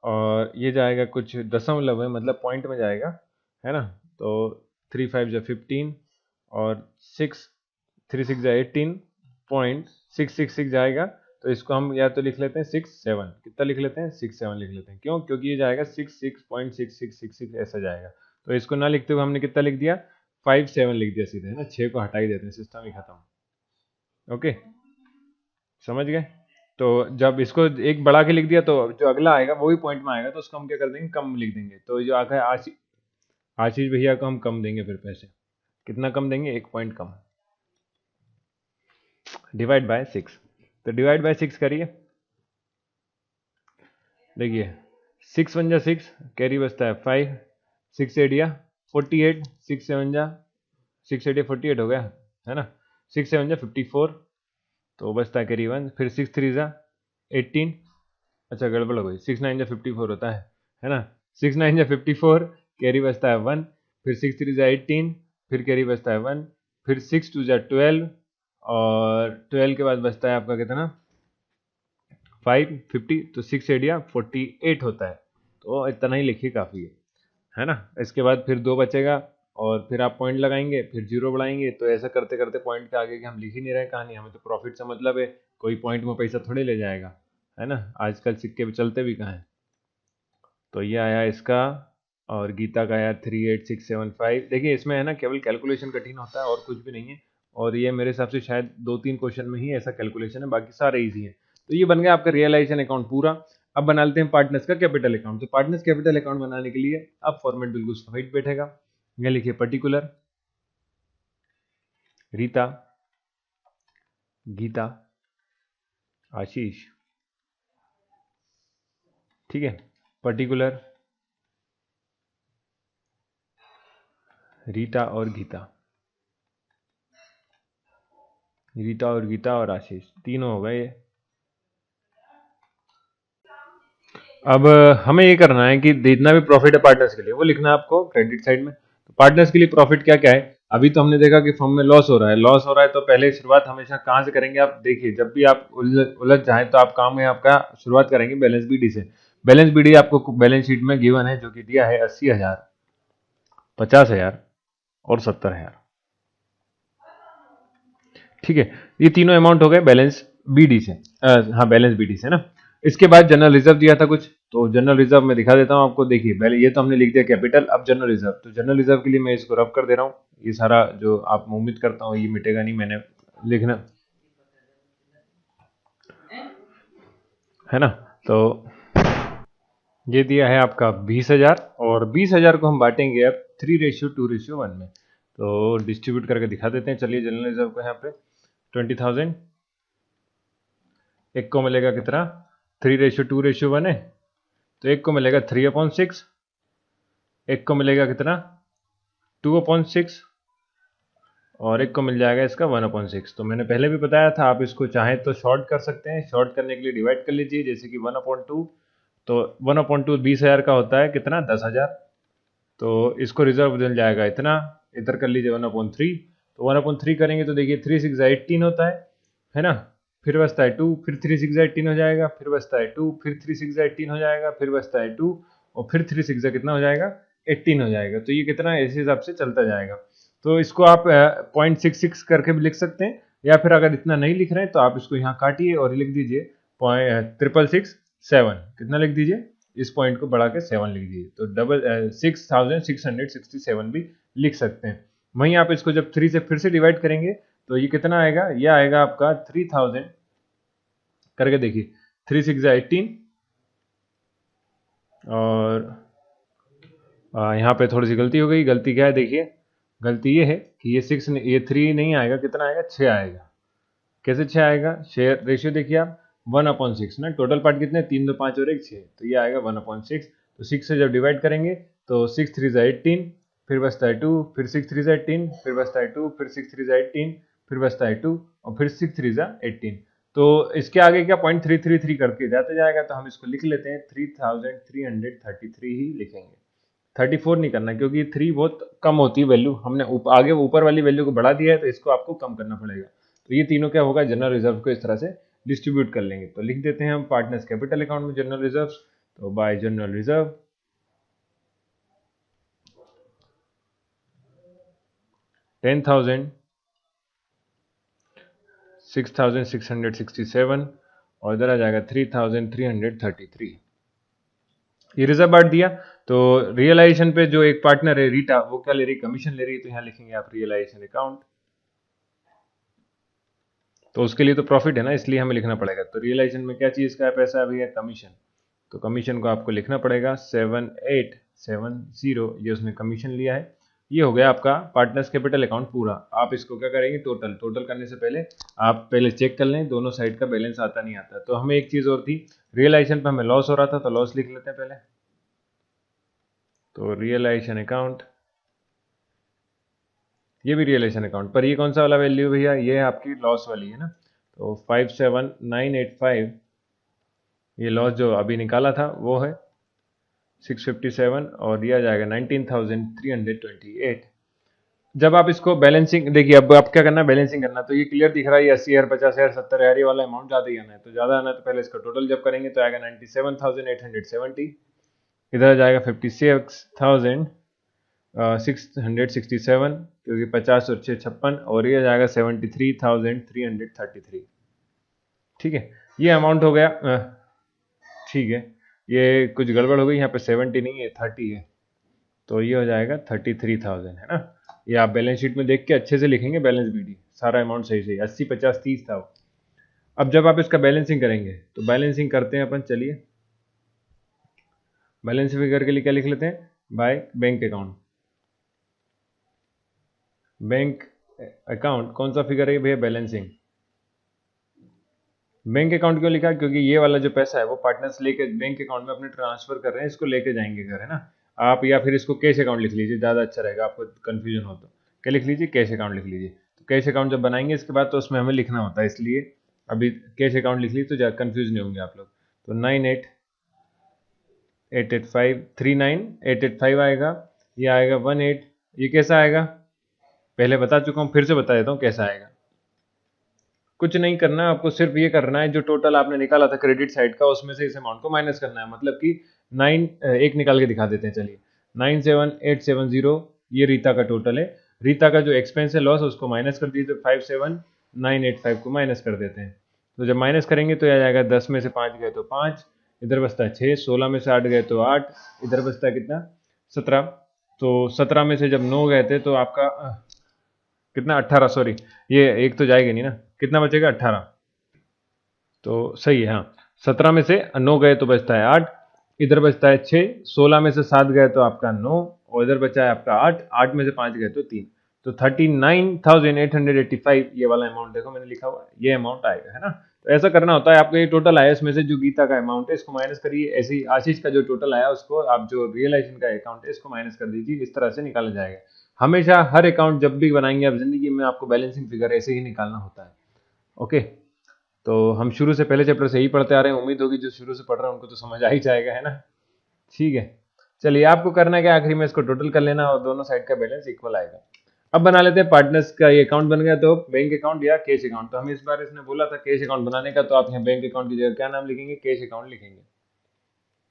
और ये जाएगा कुछ दशमलव है, मतलब पॉइंट में जाएगा, है ना। तो 3 5 15, और 3 6 18.666 जाएगा। तो इसको हम या तो लिख लेते हैं 6 7, कितना लिख लेते हैं 6 7 लिख लेते हैं, क्यों, क्योंकि ये जाएगा 66.6666 ऐसा जाएगा। तो इसको ना लिखते हुए हमने कितना लिख दिया, 5 7 लिख दिया सीधे, है ना, 6 को हटा ही देते हैं, सिस्टम ही खत्म। ओके, समझ गए। तो जब इसको एक बढ़ा के लिख दिया तो जो अगला आएगा वो भी पॉइंट में आएगा, तो उसको हम क्या कर देंगे, कम लिख देंगे। तो जो आखिर आशीष भैया को हम कम देंगे, फिर पैसे कितना कम देंगे, 1 पॉइंट कम, डिवाइड बाय 6। तो डिवाइड बाय 6 करिए, देखिए 6 1 जा 6, कैरी बचता है 5, 6 8 या 48, 6 7 जा 6 8 या 48 हो गया, है ना, 6 7 जा 54, तो बचता है कैरी 1, फिर 6 3 जा 18, अच्छा गड़बड़ हो गई, 6 9 जा 54 होता है ना, 6 9 जा 54, कैरी बचता है 1, फिर 6 3 जा 18, फिर कैरी बचता है 1, फिर 6 2 जा 12, और 12 के बाद बचता है आपका कितना 550, तो 6 8 या 48 होता है। तो इतना ही लिखिए, काफ़ी है ना। इसके बाद फिर 2 बचेगा, और फिर आप पॉइंट लगाएंगे, फिर 0 बढ़ाएंगे, तो ऐसा करते करते पॉइंट के आगे के हम लिख ही नहीं रहे कहानी, हमें तो प्रॉफिट से मतलब है, कोई पॉइंट में पैसा थोड़े ले जाएगा, है ना, आजकल सिक्के भी चलते भी कहाँ हैं। तो ये आया इसका, और गीता का आया 38675। देखिए इसमें है ना केवल कैलकुलेशन कठिन होता है और कुछ भी नहीं है, और ये मेरे हिसाब से शायद 2-3 क्वेश्चन में ही ऐसा कैलकुलेशन है, बाकी सारे इजी हैं। तो ये बन गया आपका रियलाइजेशन अकाउंट पूरा। अब बना लेते हैं पार्टनर्स का कैपिटल अकाउंट। तो पार्टनर्स कैपिटल अकाउंट बनाने के लिए अब फॉर्मेट बिल्कुल फिट बैठेगा। ये लिखिए पर्टिकुलर रीता, गीता, आशीष, ठीक है, पर्टिकुलर रीटा और गीता, रीटा और गीता और आशीष, तीनों हो गए ये। अब हमें ये करना है कि जितना भी प्रॉफिट है पार्टनर्स के लिए वो लिखना है आपको क्रेडिट साइड में। तो पार्टनर्स के लिए प्रॉफिट क्या क्या है, अभी तो हमने देखा कि फर्म में लॉस हो रहा है, लॉस हो रहा है तो पहले शुरुआत हमेशा कहाँ से करेंगे, आप देखिए जब भी आप उलझ जाए तो आप काम में आपका शुरुआत करेंगे बैलेंस बीडी से। बैलेंस बीडी आपको बैलेंस शीट में गिवन है जो कि दिया है 80,000, 50,000 और 70,000। ठीक है, ये तीनों अमाउंट हो गए बैलेंस बीडी से, हाँ बैलेंस बीडी से ना। इसके बाद जनरल रिजर्व दिया था कुछ, तो जनरल रिजर्व मैं दिखा देता हूँ आपको। देखिए पहले ये तो हमने लिख दिया कैपिटल, अब जनरल रिजर्व, तो जनरल रिजर्व के लिए मैं इसको रफ कर दे रहा हूँ। ये सारा जो आप उम्मीद करता हूँ ये मिटेगा नहीं, मैंने लिखना है ना। तो ये दिया है आपका 20,000, और 20,000 को हम बांटेंगे अब 3:2:1 में। तो डिस्ट्रीब्यूट करके दिखा देते हैं, चलिए जनरल रिजर्व को यहाँ पे 20,000, एक को मिलेगा कितना 3:2:1 है, तो एक को मिलेगा 3/6, एक को मिलेगा कितना 2/6, और एक को मिल जाएगा इसका 1/6। तो मैंने पहले भी बताया था आप इसको चाहें तो शॉर्ट कर सकते हैं, शॉर्ट करने के लिए डिवाइड कर लीजिए, जैसे कि 1/2, तो 1/2 20,000 का होता है कितना 10,000, तो इसको रिजर्व मिल जाएगा इतना, इधर कर लीजिए 1/3, तो 1/3 करेंगे तो देखिए 3 6 18 होता है ना। फिर बचता है 2, फिर 3 6 18 हो जाएगा, फिर बचता है 2, फिर 3 6 18 हो जाएगा, फिर बचता है 2, और फिर 3 6 कितना हो जाएगा 18 हो जाएगा। तो ये कितना इस हिसाब से चलता जाएगा। तो इसको आप 0.66 करके भी लिख सकते हैं, या फिर अगर इतना नहीं लिख रहे हैं तो आप इसको यहाँ काटिए और लिख दीजिए 666.7, कितना लिख दीजिए, इस पॉइंट को बढ़ा के 7 लिख दीजिए, तो 6,667 भी लिख सकते हैं। वहीं आप इसको जब 3 से फिर से डिवाइड करेंगे तो ये कितना आएगा, ये आएगा आपका 3,000 करके देखिए, 3 6 18, और यहाँ पे थोड़ी सी गलती हो गई, गलती क्या है देखिए, गलती ये है कि ये 3 नहीं आएगा, कितना आएगा 6 आएगा। कैसे 6 आएगा, शेयर रेशियो देखिए आप 1/6 ना, टोटल पार्ट कितने 3 2 5 और 1 6, तो ये आएगा 1/6। तो 6 से जब डिवाइड करेंगे तो 6 3 18, फिर बचता है 2, फिर 6 3 18, फिर बचता है 2, फिर 6 3 18, फिर बचता है 2, और फिर 6 3 18। तो इसके आगे क्या 0.333 करके जाते जाएगा, तो हम इसको लिख लेते हैं 3,333 ही लिखेंगे, 34 नहीं करना, क्योंकि 3 बहुत कम होती है वैल्यू, हमने आगे ऊपर वाली वैल्यू को बढ़ा दिया है, तो इसको आपको कम करना पड़ेगा। तो ये तीनों क्या होगा, जनरल रिजर्व को इस तरह से डिस्ट्रीब्यूट कर लेंगे। तो लिख देते हैं हम पार्टनर्स कैपिटल अकाउंट में जनरल रिजर्व, तो बाय जनरल रिजर्व 10,000, 6,667, और इधर आ जाएगा 3,333, ये रिजर्व बांट दिया। तो रियलाइजेशन पे जो एक पार्टनर है रीटा, वो क्या ले रही है, कमीशन ले रही है, तो यहाँ लिखेंगे आप रियलाइजेशन अकाउंट। तो उसके लिए तो प्रॉफिट है ना, इसलिए हमें लिखना पड़ेगा। तो रियलाइजेशन में क्या चीज़ का पैसा अभी है, कमीशन, तो कमीशन को आपको लिखना पड़ेगा 7870, ये उसने कमीशन लिया है। ये हो गया आपका पार्टनर्स कैपिटल अकाउंट पूरा। आप इसको क्या करेंगे, टोटल करने से पहले आप पहले चेक कर लें दोनों साइड का बैलेंस आता नहीं आता। तो हमें एक चीज़ और थी, रियलाइजेशन पे हमें लॉस हो रहा था, तो लॉस लिख लेते हैं पहले। तो रियलाइजेशन अकाउंट, ये भी रियलाइजेशन अकाउंट, पर ये कौन सा वाला वैल्यू भैया, ये है आपकी लॉस वाली है ना। तो 57,985, ये लॉस जो अभी निकाला था वो है 657, और दिया जाएगा 19,328। जब आप इसको बैलेंसिंग देखिए, अब आप क्या करना है, बैलेंसिंग करना, तो ये क्लियर दिख रहा है 80,000, 50,000, 70,000 ये वाला अमाउंट ज़्यादा ही आना है। तो ज़्यादा आना है तो पहले इसका टोटल जब करेंगे तो आएगा 97,870, इधर आ जाएगा 56,667, क्योंकि 50 और 6 56, और ये जाएगा 73,333। ठीक है, ये अमाउंट हो गया। ठीक है, ये कुछ गड़बड़ हो गई, यहाँ पे 70 नहीं है 30 है, तो ये हो जाएगा 33,000 है ना। ये आप बैलेंस शीट में देख के अच्छे से लिखेंगे, बैलेंस बीडी सारा अमाउंट सही सही 80 50 30 था। अब जब आप इसका बैलेंसिंग करेंगे तो बैलेंसिंग करते हैं अपन, चलिए बैलेंस फिगर के लिए क्या लिख लेते हैं, by bank account. Bank account कौन सा फिगर है भैया, बैलेंसिंग। बैंक अकाउंट क्यों लिखा, क्योंकि ये वाला जो पैसा है वो पार्टनर्स लेके बैंक अकाउंट में अपने ट्रांसफर कर रहे हैं, इसको लेके जाएंगे घर, है ना। आप या फिर इसको कैश अकाउंट लिख लीजिए, ज़्यादा अच्छा रहेगा, आपको कन्फ्यूजन हो तो क्या लिख लीजिए, कैश अकाउंट लिख लीजिए। तो कैश अकाउंट जब बनाएंगे इसके बाद तो उसमें हमें लिखना होता है, इसलिए अभी कैश अकाउंट लिख लीजिए तो ज़्यादा कन्फ्यूज नहीं होंगे आप लोग। तो 98,885,39,885 आएगा, ये आएगा 18। ये कैसा आएगा, पहले बता चुका हूँ, फिर से बता देता हूँ कैसा आएगा। कुछ नहीं करना है आपको, सिर्फ ये करना है जो टोटल आपने निकाला था क्रेडिट साइड का उसमें से इस अमाउंट को माइनस करना है। मतलब कि 1 निकाल के दिखा देते हैं, चलिए 97,870 ये रीता का टोटल है। रीता का जो एक्सपेंस है लॉस उसको माइनस कर दीजिए, तो 57,985 को माइनस कर देते हैं। तो जब माइनस करेंगे तो आ जाएगा 10 में से 5 गए तो 5, इधर बचता है 6, 16 में से 8 गए तो 8, इधर बचता है कितना 17। तो 17 में से जब 9 गए थे तो आपका कितना 18, सॉरी ये एक तो जाएगा नहीं ना, कितना बचेगा 18। तो सही है, हाँ 17 में से 9 गए तो बचता है 8, इधर बचता है 6, 16 में से 7 गए तो आपका 9, और इधर बचा है आपका 8, 8 में से 5 गए तो 3। तो 39,885 ये वाला अमाउंट देखो मैंने लिखा हुआ है, ये अमाउंट आएगा, है ना। तो ऐसा करना होता है आपको, ये टोटल आया इसमें से जो गीता का अमाउंट है इसको माइनस करिए, ऐसे ही आशीष का जो टोटल आया उसको आप जो रियलाइजेशन का अकाउंट है इसको माइनस कर दीजिए, इस तरह से निकाला जाएगा। हमेशा हर अकाउंट जब भी बनाएंगे आप जिंदगी में आपको बैलेंसिंग फिगर ऐसे ही निकालना होता है। ओके, तो हम शुरू से पहले चैप्टर से ही पढ़ते आ रहे हैं, उम्मीद होगी जो शुरू से पढ़ रहे हैं उनको तो समझ आ ही जाएगा, है ना। ठीक है, चलिए आपको करना क्या, आखिरी में इसको टोटल कर लेना और दोनों साइड का बैलेंस इक्वल आएगा। अब बना लेते हैं पार्टनर्स का ये अकाउंट बन गया, तो बैंक अकाउंट या कैश अकाउंट। तो हम इस बार इसने बोला था कैश अकाउंट बनाने का, तो आप यहाँ बैंक अकाउंट की जगह क्या नाम लिखेंगे, कैश अकाउंट लिखेंगे।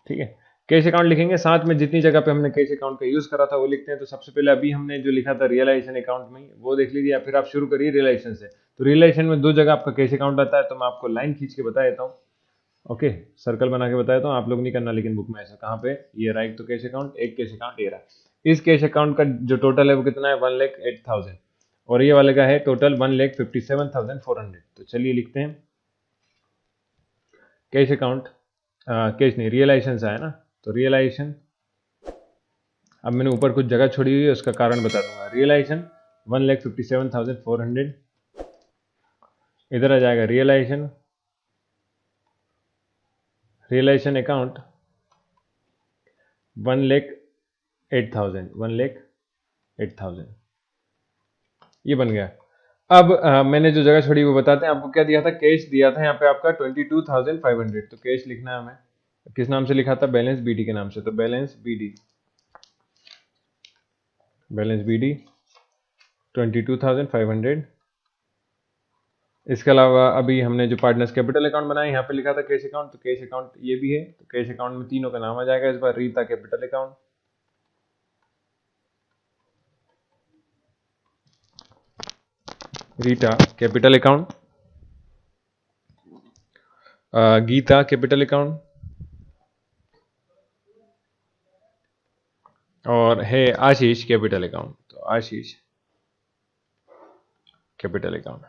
ठीक है, कैश अकाउंट लिखेंगे, साथ में जितनी जगह पे हमने कैश अकाउंट का यूज करा था वो लिखते हैं। तो सबसे पहले अभी हमने जो लिखा था रियलाइजेशन अकाउंट में वो देख लीजिए, या फिर आप शुरू करिए रियलाइजेशन से। तो रियलाइजेशन में 2 जगह आपका कैश अकाउंट आता है, तो मैं आपको लाइन खींच के बता देता हूँ। ओके, सर्कल बना के बता देता हूँ, आप लोग नहीं करना लेकिन बुक में ऐसा कहाँ पे, ये रहा एक तो कैश अकाउंट, एक कैश अकाउंट ये रहा। इस कैश अकाउंट का जो टोटल है वो कितना है 1,08,000, और ये वाले का है टोटल 1,57,400। तो चलिए लिखते हैं कैश अकाउंट, कैश नहीं रियलाइजेशन से है ना, तो रियलाइजेशन। अब मैंने ऊपर कुछ जगह छोड़ी हुई है उसका कारण बता दूंगा। रियलाइजेशन 1,57,400, इधर आ जाएगा रियलाइजेशन, रियलाइजेशन अकाउंट 1,08,000, 1,08,000 ये बन गया। अब मैंने जो जगह छोड़ी वो बताते हैं आपको। क्या दिया था, कैश दिया था यहाँ पे आपका 22,500। तो कैश लिखना है हमें, किस नाम से लिखा था, बैलेंस बीडी के नाम से। तो बैलेंस बीडी, बैलेंस बीडी 22,500। इसके अलावा अभी हमने जो पार्टनर्स कैपिटल अकाउंट बनाया यहाँ पे लिखा था कैश अकाउंट, तो कैश अकाउंट ये भी है। तो कैश अकाउंट में तीनों का नाम आ जाएगा इस बार, Rita capital account, Rita capital account, Gita capital account, और है आशीष कैपिटल अकाउंट। तो आशीष कैपिटल अकाउंट,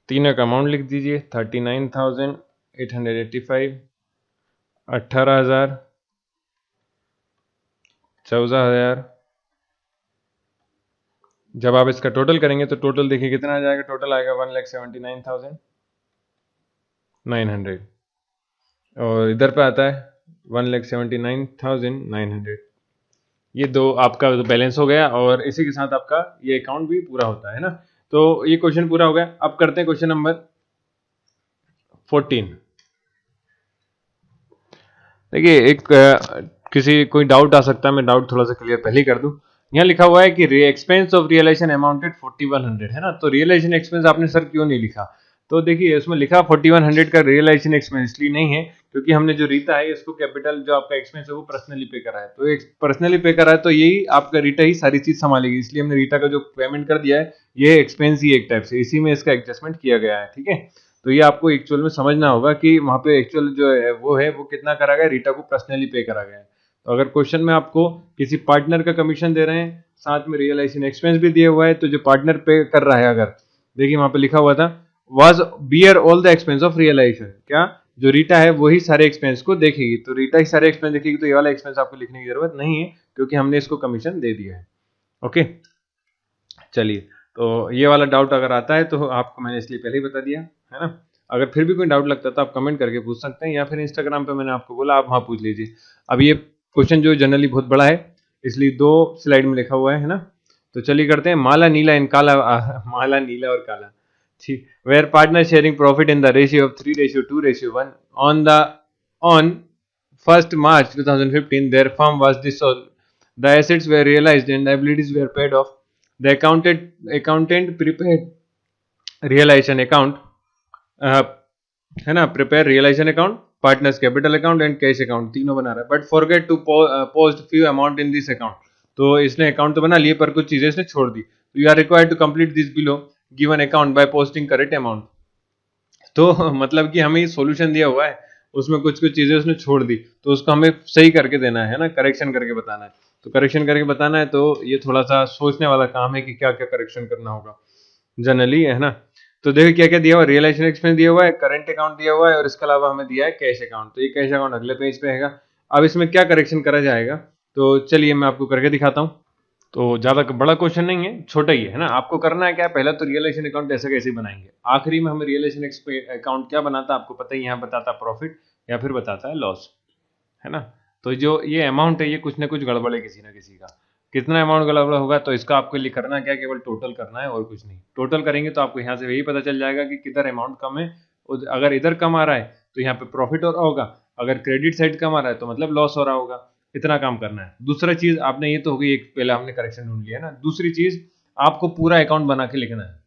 तीनों का अमाउंट लिख दीजिए 39,885, 18,000, 14,000। जब आप इसका टोटल करेंगे तो टोटल देखिए कितना आ जाएगा, टोटल आएगा 1,79,900, और इधर पे आता है 1,79,900। ये दो आपका बैलेंस हो गया, और इसी के साथ आपका ये अकाउंट भी पूरा होता है ना। तो ये क्वेश्चन पूरा हो गया। अब करते हैं क्वेश्चन नंबर 14। देखिए एक किसी कोई डाउट आ सकता है, मैं डाउट थोड़ा सा क्लियर पहले ही कर दूं। यहाँ लिखा हुआ है कि एक्सपेंस ऑफ रियलाइजेशन अमाउंटेड 4100, है ना। तो रियलाइजेशन एक्सपेंस आपने सर क्यों नहीं लिखा, तो देखिए उसमें लिखा 4100 का रियलाइजेशन एक्सपेंस इसलिए नहीं है क्योंकि हमने जो रीता है इसको कैपिटल जो आपका एक्सपेंस है वो पर्सनली पे करा है। तो पर्सनली पे करा है तो यही आपका रीटा ही सारी चीज संभालेगी, इसलिए हमने रीटा का जो पेमेंट कर दिया है ये एक्सपेंस ही एक टाइप से, इसी में इसका एडजस्टमेंट किया गया है। ठीक है, तो ये आपको एक्चुअल में समझना होगा कि वहां पे एक्चुअल जो है वो कितना करा गया, रीटा को पर्सनली पे करा गया है। तो अगर क्वेश्चन में आपको किसी पार्टनर का कमीशन दे रहे हैं साथ में रियलाइजेशन एक्सपेंस भी दिया हुआ है, तो जो पार्टनर पे कर रहा है, अगर देखिए वहां पे लिखा हुआ था was bear all the expense of realization, क्या जो रीटा है वही सारे एक्सपेंस को देखेगी। तो रीटा ही सारे एक्सपेंस देखेगी, तो ये वाला एक्सपेंस आपको लिखने की जरूरत नहीं है क्योंकि हमने इसको कमीशन दे दिया है। ओके, चलिए तो ये वाला डाउट अगर आता है तो आपको मैंने इसलिए पहले ही बता दिया, है ना। अगर फिर भी कोई डाउट लगता है तो आप कमेंट करके पूछ सकते हैं, या फिर इंस्टाग्राम पे मैंने आपको बोला, आप वहाँ पूछ लीजिए। अब ये क्वेश्चन जो जनरली बहुत बड़ा है, इसलिए 2 स्लाइड में लिखा हुआ है ना। तो चलिए करते हैं। माला नीला इन काला माला नीला और काला, ठीक। Were partner sharing profit in the ratio of 3:2:1 on 1st March 2015 their firm was dissolved, the assets were realized and liabilities were paid off, the accountant prepared realization account, है ना, prepare realisation account, partners capital account and cash account, तीनों बना रहा है, but forget to post few amount in this account. तो इसने account तो बना लिए पर कुछ चीजें इसने छोड़ दी। तो you are required to complete this below given account by posting correct amount. तो मतलब कि हमें सॉल्यूशन दिया हुआ है, उसमें कुछ कुछ चीजें उसने छोड़ दी, तो उसको हमें सही करके देना है ना, करेक्शन करके बताना है। तो करेक्शन करके बताना है, तो ये थोड़ा सा सोचने वाला काम है कि क्या क्या करेक्शन करना होगा जनरली, है ना। तो देखिए क्या क्या दिया हुआ है, रियलाइजेशन एक्सपेंस दिया हुआ है, करंट अकाउंट दिया हुआ है, और इसके अलावा हमें दिया है कैश अकाउंट। तो ये कैश अकाउंट अगले पेज पे है। अब इसमें क्या करेक्शन करा जाएगा, तो चलिए मैं आपको करके दिखाता हूँ। तो ज्यादा बड़ा क्वेश्चन नहीं है, छोटा ही है ना। आपको करना है क्या, पहला तो रियलाइजेशन अकाउंट ऐसे कैसे बनाएंगे, आखिरी में हमें रियलाइजेशन अकाउंट क्या बनाता है आपको पता ही, यहाँ बताता प्रॉफिट या फिर बताता है लॉस, है ना। तो जो ये अमाउंट है, ये कुछ ना कुछ गड़बड़ है किसी ना किसी का। कितना अमाउंट गड़बड़ होगा, तो इसका आपको लिए करना क्या, केवल टोटल करना है और कुछ नहीं। टोटल करेंगे तो आपको यहाँ से यही पता चल जाएगा कि किधर अमाउंट कम है। अगर इधर कम आ रहा है तो यहाँ पे प्रॉफिट हो रहा होगा, अगर क्रेडिट साइड कम आ रहा है तो मतलब लॉस हो रहा होगा। इतना काम करना है। दूसरा चीज आपने, ये तो होगी एक, पहले हमने करेक्शन ढूंढ लिया है ना। दूसरी चीज, आपको पूरा अकाउंट बना के लिखना है।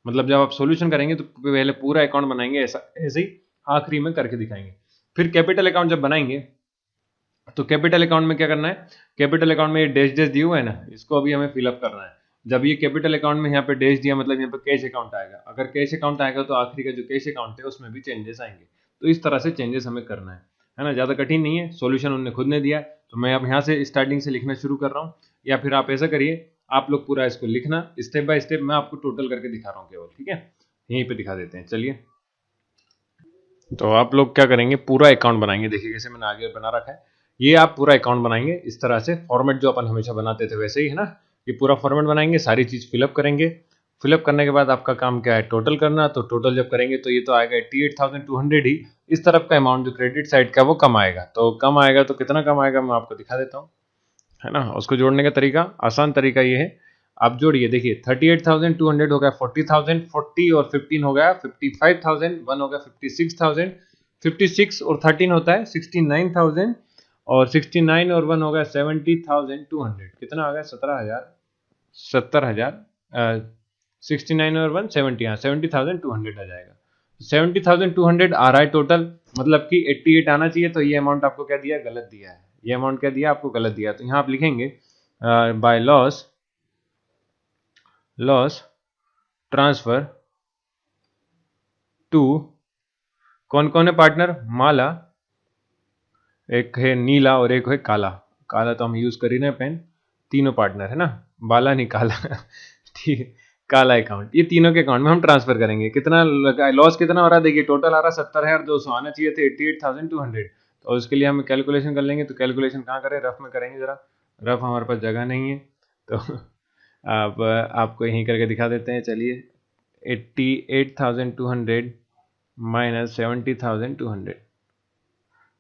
मतलब जब आप सॉल्यूशन करेंगे तो पहले पूरा अकाउंट बनाएंगे, ऐसा ऐसे ही आखिरी में करके दिखाएंगे। फिर कैपिटल अकाउंट जब बनाएंगे तो कैपिटल अकाउंट में क्या करना है, कैपिटल अकाउंट में ये डैश डैश दिया हुआ है ना, इसको अभी हमें फिलअप करना है। जब ये कैपिटल अकाउंट में यहाँ पे डैश दिया, मतलब यहाँ पे कैश अकाउंट आएगा। अगर कैश अकाउंट आएगा तो आखिरी का जो कैश अकाउंट है उसमें भी चेंजेस आएंगे। तो इस तरह से चेंजेस हमें करना है ना। ज़्यादा कठिन नहीं है, सॉल्यूशन उन्होंने खुद ने दिया है, तो मैं अब यहाँ से स्टार्टिंग से लिखना शुरू कर रहा हूँ। या फिर आप ऐसा करिए, आप लोग पूरा इसको लिखना स्टेप बाय स्टेप, मैं आपको टोटल करके दिखा रहा हूँ केवल, ठीक है। यहीं पे दिखा देते हैं, चलिए। तो आप लोग क्या करेंगे, पूरा अकाउंट बनाएंगे। देखिए कैसे मैंने आगे बना रखा है, ये आप पूरा अकाउंट बनाएंगे इस तरह से, फॉर्मेट जो अपन हमेशा बनाते थे वैसे ही, है ना। ये पूरा फॉर्मेट बनाएंगे, सारी चीज फिलअप करेंगे। फिलअप करने के बाद आपका काम क्या है, टोटल करना। तो टोटल जब करेंगे तो ये तो आएगा 88,200 ही। इस तरफ का अमाउंट जो क्रेडिट साइड का वो कम आएगा। तो कम आएगा तो कितना कम आएगा मैं आपको दिखा देता हूँ, है ना। उसको जोड़ने का तरीका, आसान तरीका ये है, आप जोड़िए। देखिए 38,200 हो गया 40,000, 40 और 15 हो गया 55,000, 1 हो गया 56,000, 56 और 13 होता है 69,000, और 69 और 1 हो गया 70,200। कितना आ गया, 17,000, 70,000, 69 और 1 70, हाँ 70,200 आ जाएगा। 70,200 आ रहा है टोटल, मतलब कि 88 आना चाहिए। तो ये अमाउंट आपको क्या दिया, गलत दिया है। ये अमाउंट क्या दिया आपको, गलत दिया। तो यहाँ आप लिखेंगे बाय लॉस ट्रांसफर टू, कौन कौन है पार्टनर, माला, एक है नीला और एक है काला। काला तो हम यूज कर ही रहे हैं पेन। तीनों पार्टनर है ना, बाला नहीं काला ठीक, काला अकाउंट, ये तीनों के अकाउंट में हम ट्रांसफर करेंगे। कितना लगा, लॉस कितना हो रहा है, देखिए टोटल आ रहा है 70,200, आना चाहिए थे 88,200। तो उसके लिए हम कैलकुलेशन कर लेंगे। तो कैलकुलेशन कहाँ करें, रफ में करेंगे जरा, रफ हमारे पास जगह नहीं है। तो अब आपको यहीं करके दिखा देते हैं, चलिए। 88,200 माइनस 70,200,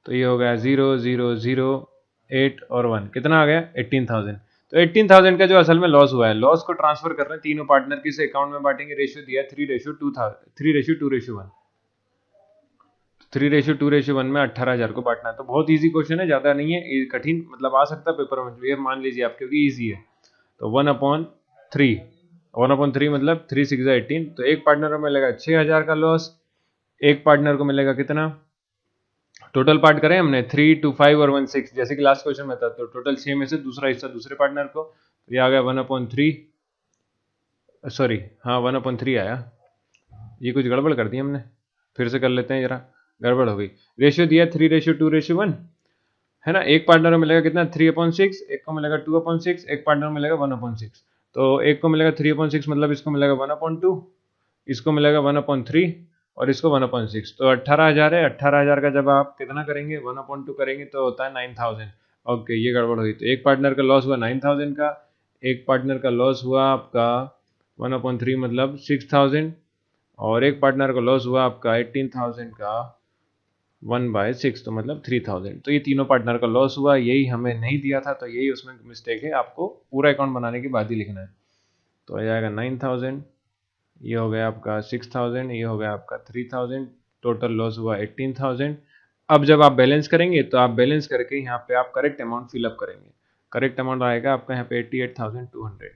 तो ये हो गया 0 0 0 8 और 1, कितना आ गया 18,000। तो 18,000 का जो असल में लॉस हुआ है, लॉस को ट्रांसफर कर रहे हैं तीनों पार्टनर किस अकाउंट में बांटेंगे। रेशियो दिया 3:2:1, 3:2:1 में 18,000 को बांटना है। तो बहुत इजी क्वेश्चन है, ज्यादा नहीं है कठिन, मतलब आ सकता है पेपर में, ये मान लीजिए आप, क्योंकि इजी है। तो 1/3, 1/3 मतलब 3 6 18। तो एक पार्टनर को मिलेगा 6,000 का लॉस, एक पार्टनर को मिलेगा कितना, टोटल पार्ट करें हमने 3 2 5 और 1 6, जैसे कि लास्ट क्वेश्चन में था। तो टोटल 6 में से दूसरा हिस्सा दूसरे पार्टनर को, तो ये आ गया 1/3, सॉरी हाँ 1/3 आया। ये कुछ गड़बड़ कर दी हमने, फिर से कर लेते हैं जरा, गड़बड़ हो गई। रेशियो दिया 3:2:1, है ना। एक पार्टनर को मिलेगा कितना 3/6, एक को मिलेगा 2/6, एक पार्टनर को मिलेगा 1/6। तो एक को मिलेगा 3/6, मतलब इसको मिलेगा 1/2, इसको मिलेगा 1/3 और इसको 1/6। तो 18,000 है। 18,000 का जब आप कितना करेंगे 1/2 करेंगे तो होता है 9,000। ओके, ये गड़बड़ हुई। तो एक पार्टनर का लॉस हुआ 9,000 का, एक पार्टनर का लॉस हुआ आपका 1/3 मतलब 6,000, और एक पार्टनर को लॉस हुआ आपका 18,000 का 1/6, तो मतलब 3,000। तो ये तीनों पार्टनर का लॉस हुआ, यही हमें नहीं दिया था, तो यही उसमें मिस्टेक है, आपको पूरा अकाउंट बनाने के बाद ही लिखना है। तो आ जाएगा 9,000, ये हो गया आपका 6,000, ये हो गया आपका 3,000, टोटल लॉस हुआ 18,000। अब जब आप बैलेंस करेंगे तो आप बैलेंस करके यहाँ पे आप करेक्ट अमाउंट फिलअप करेंगे। करेक्ट अमाउंट आएगा आपका यहाँ पे 88,200।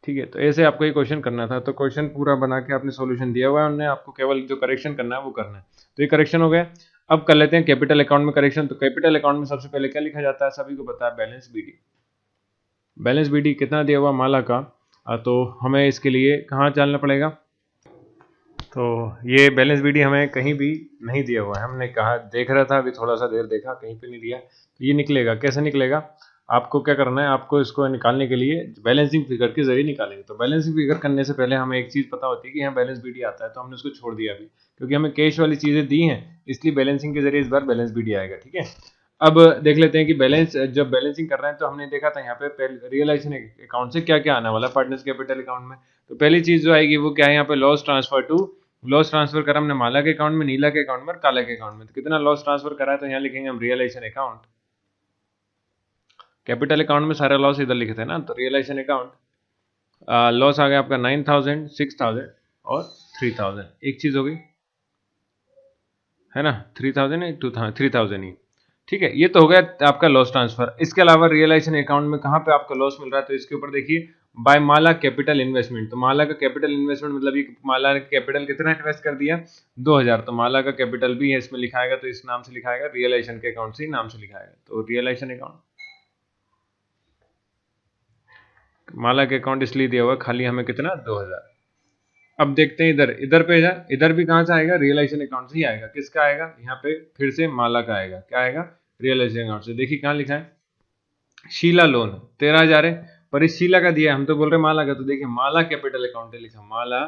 ठीक है, तो ऐसे आपको ये क्वेश्चन करना था। तो क्वेश्चन पूरा बना के आपने सॉल्यूशन दिया हुआ है उन्होंने, आपको केवल जो करेक्शन करना है वो करना है। तो ये करेक्शन हो गया। अब कर लेते हैं कैपिटल अकाउंट में करेक्शन। तो कैपिटल अकाउंट में सबसे पहले क्या लिखा जाता है, सभी को पता है, बैलेंस बीडी। बैलेंस बीडी कितना दिया हुआ माला का, तो हमें इसके लिए कहाँ चलना पड़ेगा। तो ये बैलेंस बीडी हमें कहीं भी नहीं दिया हुआ है, हमने कहा देख रहा था अभी, थोड़ा सा देर देखा, कहीं पे नहीं दिया। तो ये निकलेगा, कैसे निकलेगा, आपको क्या करना है, आपको इसको निकालने के लिए बैलेंसिंग फिगर के जरिए निकालेंगे। तो बैलेंसिंग फिगर करने से पहले हमें एक चीज़ पता होती है कि यहाँ बैलेंस बीडी आता है, तो हमने उसको छोड़ दिया अभी, क्योंकि हमें कैश वाली चीज़ें दी हैं, इसलिए बैलेंसिंग के जरिए इस बार बैलेंस बीडी आएगा। ठीक है, अब देख लेते हैं कि बैलेंस, जब बैलेंसिंग कर रहे हैं तो हमने देखा था यहाँ पे रियलाइजेशन अकाउंट से क्या क्या आने वाला पार्टनर्स कैपिटल अकाउंट में। तो पहली चीज़ जो आएगी वो क्या है, यहाँ पे loss transfer to, loss transfer करा हमने माला के अकाउंट में, नीला के अकाउंट में और काला के अकाउंट में। तो कितना लॉस ट्रांसफर करा है, तो यहाँ लिखेंगे हम रियलाइजेशन अकाउंट। कैपिटल अकाउंट में सारा लॉस इधर लिखे थे ना, तो रियलाइजेशन अकाउंट लॉस आ गया आपका 9,000, 6,000 और 3,000। एक चीज हो गई है ना, 3,000 3,000 ही। ठीक है, ये तो हो गया आपका लॉस ट्रांसफर। इसके अलावा रियलाइजेशन अकाउंट में कहाँ पे आपको लॉस मिल रहा है, तो इसके ऊपर देखिए, बाय माला कैपिटल इन्वेस्टमेंट। तो माला का कैपिटल इन्वेस्टमेंट मतलब ये माला ने कैपिटल कितना इन्वेस्ट कर दिया, 2,000। तो माला का कैपिटल भी है इसमें लिखाएगा, तो इस नाम से लिखाएगा, रियलाइजेशन के अकाउंट से नाम से लिखाएगा। तो रियलाइजेशन अकाउंट, माला के अकाउंट इसलिए दिया हुआ खाली हमें कितना, 2,000। अब देखते हैं इधर, इधर पे जा, इधर भी कहाँ से आएगा, रियलाइजेशन अकाउंट से ही आएगा। किसका आएगा, यहाँ पे फिर से माला का आएगा। क्या आएगा, रियलाइजेशन अकाउंट से। देखिए कहाँ लिखा है, शीला लोन 13,000 है, पर इस शीला का दिया है, हम तो बोल रहे माला का। तो देखिए माला कैपिटल अकाउंट है लिखा, माला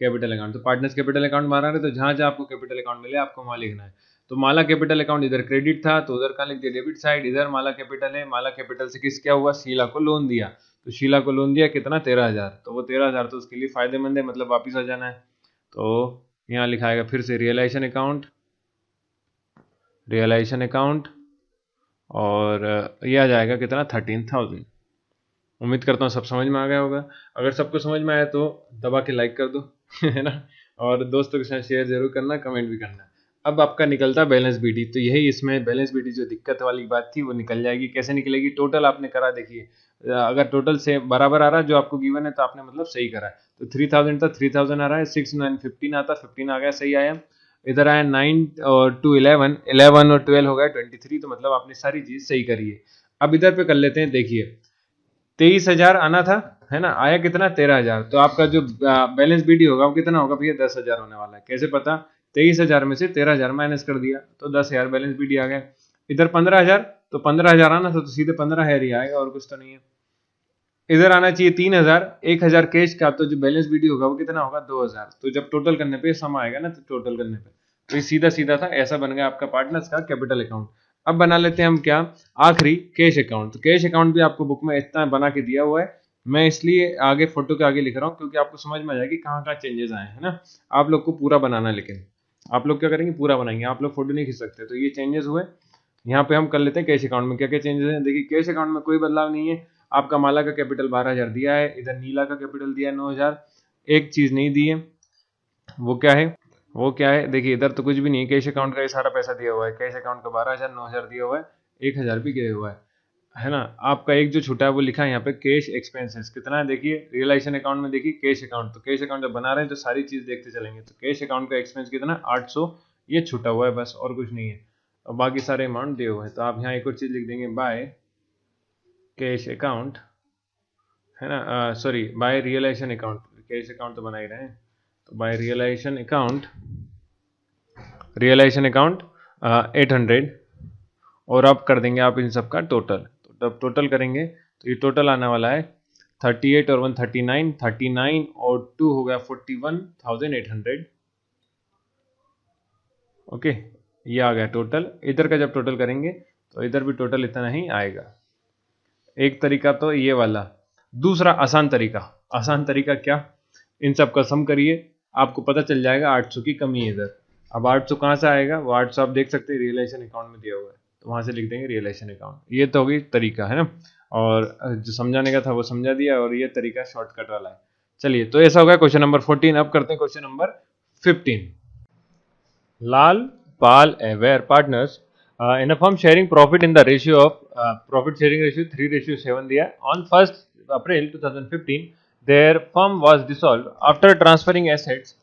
कैपिटल अकाउंट। तो पार्टनर्स कैपिटल अकाउंट मारा है, तो जहां जहां आपको कैपिटल अकाउंट मिले आपको वहां लिखना है। तो माला कैपिटल अकाउंट इधर क्रेडिट था, तो उधर का लिख दिया डेबिट साइड। इधर माला कैपिटल है, माला कैपिटल से किस क्या हुआ, शीला को लोन दिया। तो शीला को लोन दिया कितना, 13,000। तो वो 13,000 तो उसके लिए फायदेमंद है, मतलब वापिस आ जाना है। तो यहाँ लिखाएगा फिर से रियलाइजेशन अकाउंट, रियलाइजेशन अकाउंट, और ये आ जाएगा कितना, 13,000। उम्मीद करता हूँ सब समझ में आ गया होगा। अगर सबको समझ में आया तो दबा के लाइक कर दो है ना, और दोस्तों के साथ शेयर जरूर करना, कमेंट भी करना। अब आपका निकलता बैलेंस बीडी। तो यही इसमें बैलेंस बीडी जो दिक्कत वाली बात थी वो निकल जाएगी। कैसे निकलेगी, टोटल आपने करा, देखिए अगर टोटल से बराबर आ रहा है जो आपको गिवन है, तो आपने मतलब सही करा है। तो 3,000 था, 3,000 आ रहा है, 6 9 15 आता, 15 आ गया, सही आया। इधर आया 9 और 2 11, 11 और 12 हो गया 23। तो मतलब आपने सारी चीज सही करी है। अब इधर पे कर लेते हैं, देखिए 23,000 आना था, है ना, आया कितना, 13,000। तो आपका जो बैलेंस बीडी होगा वो कितना होगा भैया, 10,000 होने वाला है। कैसे पता, 23,000 में से 13,000 माइनस कर दिया, तो 10,000 बैलेंस बीडी आ गया। इधर 15,000, तो 15,000 आना था, तो सीधे 15,000 ही आएगा, और कुछ तो नहीं है। इधर आना चाहिए 3,000, 1,000 कैश का, तो जो बैलेंस बीडी होगा वो कितना होगा, 2,000। तो जब टोटल करने पे सम आएगा ना, तो टोटल करने पे, तो ये सीधा सीधा था, ऐसा बन गया आपका पार्टनर्स का कैपिटल अकाउंट। अब बना लेते हैं हम क्या, आखिरी कैश अकाउंट। तो कैश अकाउंट भी आपको बुक में इतना बना के दिया हुआ है, मैं इसलिए आगे फोटो के आगे लिख रहा हूँ, क्योंकि आपको समझ में आ जाएगी कहाँ कहाँ चेंजेस आए हैं ना। आप लोग को पूरा बनाना है, लेकिन आप लोग क्या करेंगे, पूरा बनाएंगे, आप लोग फोटो नहीं खींच सकते। तो ये चेंजेस हुए, यहाँ पे हम कर लेते हैं कैश अकाउंट में क्या क्या चेंजेस हैं। देखिए कैश अकाउंट में कोई बदलाव नहीं है। आपका माला का कैपिटल 12,000 दिया है, इधर नीला का कैपिटल दिया है 9,000। एक चीज नहीं दी है, वो क्या है, वो क्या है, देखिए इधर तो कुछ भी नहीं है, कैश अकाउंट का ये सारा पैसा दिया हुआ है। कैश अकाउंट का 12,000, 9,000 दिया हुआ है, 1,000 भी गया हुआ है ना। आपका एक जो छुटा है वो लिखा है यहाँ पे कैश एक्सपेंसेस, कितना है देखिए, रियलाइजेशन अकाउंट में देखिए कैश अकाउंट। तो कैश अकाउंट जब बना रहे हैं तो सारी चीज देखते चलेंगे। तो कैश अकाउंट का एक्सपेंस कितना, 800, ये छुटा हुआ है बस, और कुछ नहीं है, और बाकी सारे अमाउंट दिए हुए हैं। तो आप यहाँ एक और चीज लिख देंगे, बाय कैश अकाउंट, है ना, sorry by realization account. Cash account तो बना ही रहे हैं, तो by realization account, realization account 800, और अब कर देंगे आप इन सब का टोटल। तो जब टोटल करेंगे तो ये टोटल आने वाला है 38 और 1 39, 39 और 2 हो गया 41,800। ओके, ये आ गया टोटल। इधर का जब टोटल करेंगे तो इधर भी टोटल इतना ही आएगा। एक तरीका तो ये वाला। दूसरा आसान तरीका, आसान तरीका क्या, इन सब का सम करिए, आपको पता चल जाएगा 800 की कमी है इधर। अब 800 कहाँ से आएगा, वो 800 आप देख सकते हैं रियलाइजेशन अकाउंट में दिया हुआ है, तो वहाँ से लिख देंगे रियलाइजेशन अकाउंट। ये तो होगी तरीका, है ना, और जो समझाने का था वो समझा दिया, और ये तरीका शॉर्टकट वाला है। चलिए, तो ऐसा हो गया क्वेश्चन नंबर 14। अब करते हैं question number 15। Lal, Pal were partners in a firm sharing profit in the ratio of profit sharing ratio 3:7 दिया है। On 1st April 2015 their firm was dissolved after transferring assets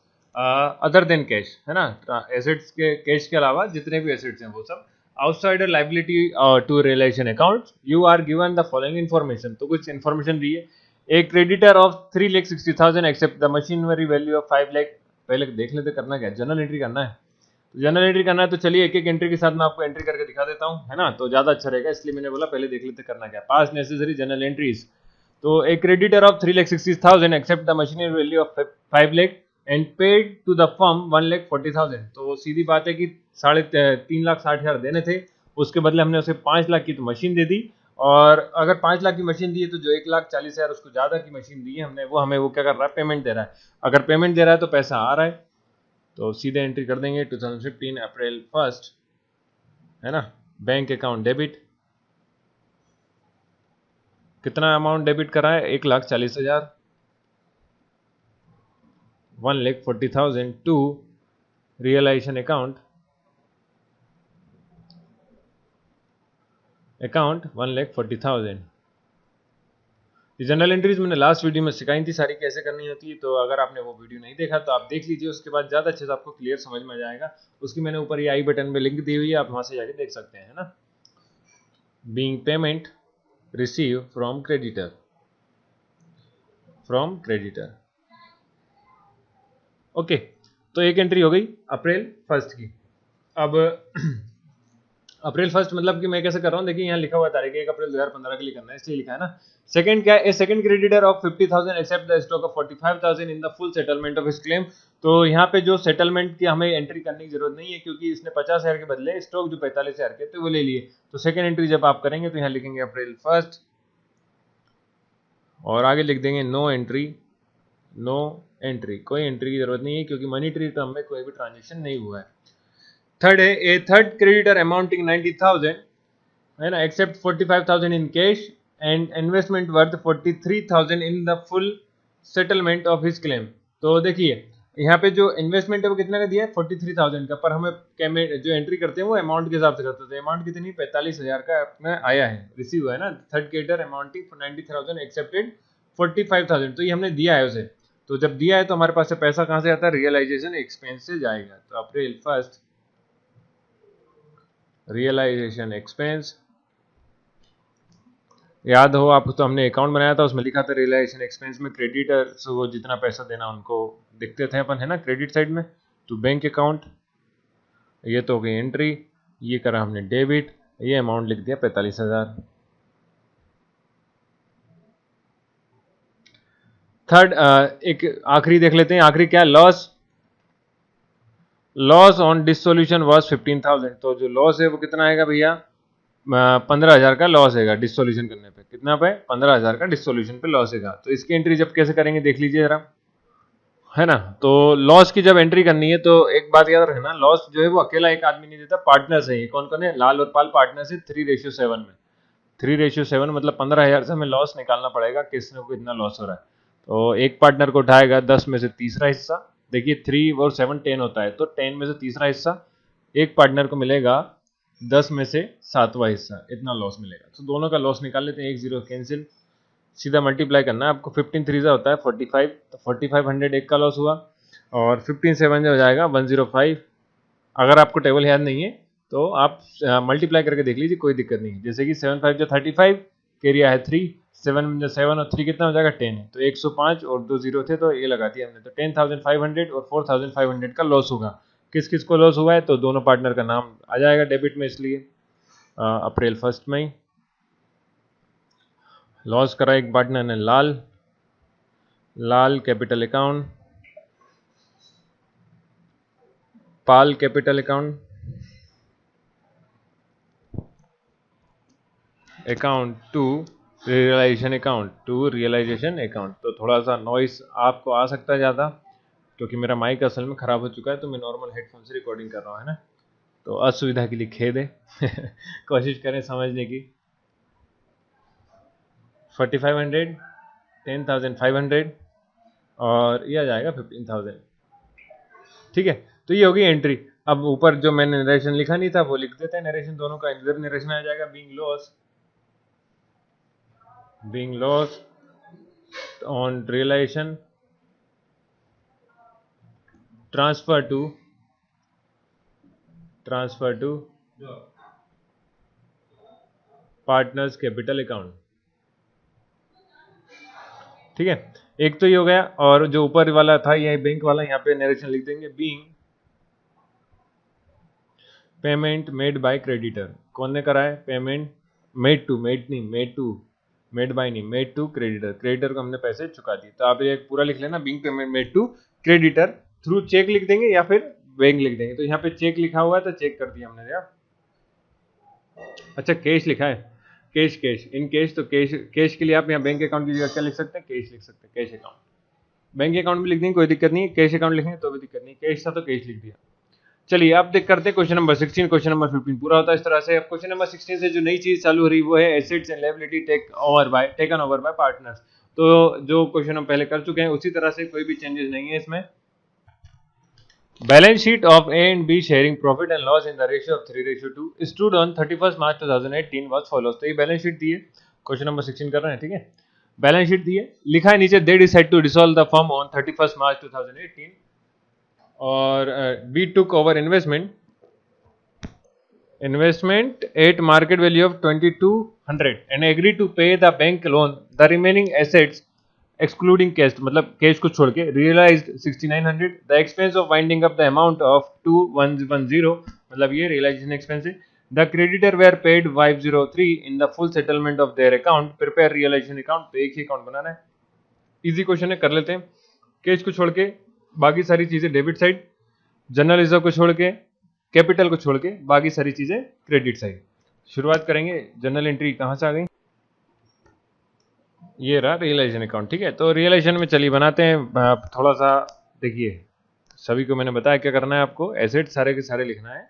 other than cash, है ना, assets के cash के अलावा जितने भी assets हैं वो सब outside a liability to realization account you are given the following information। तो कुछ information दी है। A creditor of 3,60,000 accept the machinery value of 5 lakh। पहले देख लेते करना क्या, जनरल एंट्री करना है। जनरल एंट्री करना है तो चलिए एक एक एंट्री के साथ मैं आपको एंट्री करके दिखा देता हूँ, है ना, तो ज़्यादा अच्छा रहेगा, इसलिए मैंने बोला पहले देख लेते करना क्या। Pass necessary journal entries. तो A creditor of 3,60,000 accept the machinery value of 5 lakh and paid to the firm 1,40,000। तो सीधी बात है कि 3,60,000 देने थे, उसके बदले हमने उसे 5 लाख की तो मशीन दे दी, और अगर 5 लाख की मशीन दी है तो जो 1,40,000 उसको ज़्यादा की मशीन दी है हमने, वो हमें वो क्या कर रहा है, पेमेंट दे रहा है। अगर पेमेंट दे रहा है तो पैसा आ रहा है, तो सीधे एंट्री कर देंगे 2015 अप्रैल 1, है ना। बैंक अकाउंट डेबिट, कितना अमाउंट डेबिट करा है, 1,40,000, 1,40,000 to realisation account 1,40,000। General entries मैंने लास्ट वीडियो में सिखाई थी सारी कैसे करनी होती है, तो अगर आपने वो वीडियो नहीं देखा तो आप देख लीजिए, उसके बाद ज़्यादा अच्छे से आपको क्लियर समझ में आ जाएगा। उसकी मैंने ऊपर ये आई बटन में लिंक दी हुई है, आप वहाँ से जाके देख सकते हैं, है ना। Being payment receive from creditor, okay. तो एक एंट्री हो गई अप्रैल 1 की। अब अप्रैल 1 मतलब कि मैं कैसे कर रहा हूँ, देखिए यहाँ लिखा हुआ तारीख 1 अप्रैल 2015 के लिए करना है, इसलिए लिखा है ना। सेकंड क्या है, second creditor of 50,000 accept the stock of 45,000 in the full settlement of his claim. तो यहाँ पे जो सेटलमेंट की हमें एंट्री करने की जरूरत नहीं है, क्योंकि इसने 50,000 के बदले स्टॉक जो 45,000 के थे वो ले लिए। तो सेकंड एंट्री जब आप करेंगे तो यहाँ लिखेंगे अप्रैल 1 और आगे लिख देंगे नो एंट्री, कोई एंट्री की जरूरत नहीं है, क्योंकि मनी ट्री टर्म में कोई भी ट्रांजेक्शन नहीं हुआ है। थर्ड है, ए थर्ड क्रेडिटर अमाउंटिंग 90,000, है ना, accept 45,000 in cash and investment worth 43,000 in the full settlement of his claim. तो देखिए यहाँ पे जो इन्वेस्टमेंट है वो कितना का दिया है, 43,000 का, पर हमें जो एंट्री करते हैं वो अमाउंट के हिसाब से करते हैं। अमाउंट कितनी, 45,000 का अपना आया है, रिसीव हुआ है ना। थर्ड क्रेडिटर अमाउंटिंग 90,000 एक्सेप्टेड 45,000, तो ये हमने दिया है उसे। तो जब दिया है तो हमारे पास से पैसा कहाँ से आता है, रियलाइजेशन एक्सपेंस से जाएगा। तो अप्रैल 1 रियलाइजेशन एक्सपेंस, याद हो आप तो हमने अकाउंट बनाया था, उसमें लिखा था रियलाइजेशन एक्सपेंस में क्रेडिटर को जितना पैसा देना उनको दिखते थे अपन, है ना, क्रेडिट साइड में। तो बैंक अकाउंट, ये तो हो गई एंट्री, ये करा हमने डेबिट, ये अमाउंट लिख दिया 45,000। थर्ड एक आखिरी देख लेते हैं, आखिरी क्या, लॉस ऑन डिसोल्यूशन वॉज 15,000। तो जो लॉस है वो कितना आएगा भैया, 15,000 का लॉस है डिसोल्यूशन करने पे। कितना पे, 15,000 का डिसोल्यूशन पे लॉस है। तो इसकी एंट्री जब कैसे करेंगे देख लीजिए जरा, है ना। तो लॉस की जब एंट्री करनी है तो एक बात याद रखना, लॉस जो है वो अकेला एक आदमी नहीं देता, पार्टनर्स है। कौन कौन है, लाल और पाल पार्टनर्स है 3:7 में। 3:7 मतलब 15,000 से हमें लॉस निकालना पड़ेगा, किसने को कितना लॉस हो रहा है। तो एक पार्टनर को उठाएगा 10 में से तीसरा हिस्सा, देखिए 3 और 7 10 होता है, तो 10 में से तीसरा हिस्सा एक पार्टनर को मिलेगा, 10 में से 7वां हिस्सा, इतना लॉस मिलेगा। तो दोनों का लॉस निकाल लेते हैं, 1 0 कैंसिल, सीधा मल्टीप्लाई करना है आपको। 15 3 होता है 45, तो 4500 एक का लॉस हुआ, और 15 7 हो जाएगा 105। अगर आपको टेबल याद नहीं है तो आप मल्टीप्लाई करके देख लीजिए, कोई दिक्कत नहीं है। जैसे कि 7 5 जो 35, कैरिया है 3, 7 और 3 कितना हो जाएगा 10 है, तो 105 और 2 0 थे तो ये लगा दिया हमने। तो 10,500 और 4,500 का लॉस होगा। किस किस को लॉस हुआ है, तो दोनों पार्टनर का नाम आ जाएगा डेबिट में, इसलिए अप्रैल 1 में ही लॉस करा एक पार्टनर ने, Lal capital account, Pal capital account to realisation account, तो थोड़ा सा नॉइस आपको आ सकता है ज़्यादा, क्योंकि मेरा माइक असल में ख़राब हो चुका है, तो मैं नॉर्मल हेडफोन से रिकॉर्डिंग कर रहा हूँ, है ना। तो असुविधा के लिए खेद है। कोशिश करें समझने की। 4500, 10,500 और ये आ जाएगा 15,000। ठीक है, तो ये होगी एंट्री। अब ऊपर जो मैंने नरेशन लिखा नहीं था वो लिख देते हैं, नरेशन दोनों का। इधर नरेशन आ जाएगा being lost on realization transfer to partners capital account. ठीक है, एक तो ये हो गया। और जो ऊपर वाला था ये बैंक वाला, यहाँ पे नरेशन लिख देंगे being payment made by creditor. कौन ने करा है payment? Made to creditor. Creditor को हमने पैसे चुका दिए। तो आप ये पूरा लिख लेना, being payment made to creditor through cheque लिख देंगे या फिर बैंक लिख देंगे। तो यहाँ पे चेक लिखा हुआ है तो चेक कर दिया हमने यार। अच्छा, कैश लिखा है, कैश इन कैश। तो कैश के लिए आप यहाँ बैंक अकाउंट की जगह क्या लिख सकते हैं? कैश लिख सकते हैं, कैश अकाउंट। बैंक अकाउंट भी लिख देंगे, कोई दिक्कत नहीं है। कैश अकाउंट लिखेंगे तो भी दिक्कत नहीं, कैश था तो कैश लिख दिया। चलिए अब देख करते हैं क्वेश्चन नंबर 16। क्वेश्चन नंबर 15 पूरा होता है इस तरह से। अब क्वेश्चन नंबर 16 से जो नई चीज चालू हो रही वो है assets and liability taken over by partners. तो जो क्वेश्चन हम पहले कर चुके हैं उसी तरह से, कोई भी चेंजेस नहीं है इसमें। Balance sheet of A and be sharing profit and loss in the ratio of 3:2 stood on 31st March 2018 was follows। तो ये बैलेंस शीट दी है, क्वेश्चन नंबर 16 कर रहे हैं। ठीक है, बैलेंस शीट दी है, लिखा है नीचे they decide to dissolve the firm on 31st March 2018 और B took over investment at market value of 2200 and agree to pay the bank loan, the remaining assets excluding cash, मतलब cash को छोड़ के, realized 6900, the expense of winding up the amount of 2110, मतलब ये realization expense है। The creditor were paid 503 in the full settlement of their account, prepare realization account। तो एक ही account बनाना है, इजी क्वेश्चन है, कर लेते हैं। कैश को छोड़ के बाकी सारी चीजें डेबिट साइड, जनरल रिजर्व को छोड़ के, कैपिटल को छोड़ के बाकी सारी चीजें क्रेडिट साइड। शुरुआत करेंगे, जनरल एंट्री कहां से आ गई? ये रहा रियलाइजेशन अकाउंट। ठीक है, तो रियलाइजेशन में चलिए बनाते हैं। थोड़ा सा देखिए, सभी को मैंने बताया क्या करना है आपको। एसेट सारे के सारे लिखना है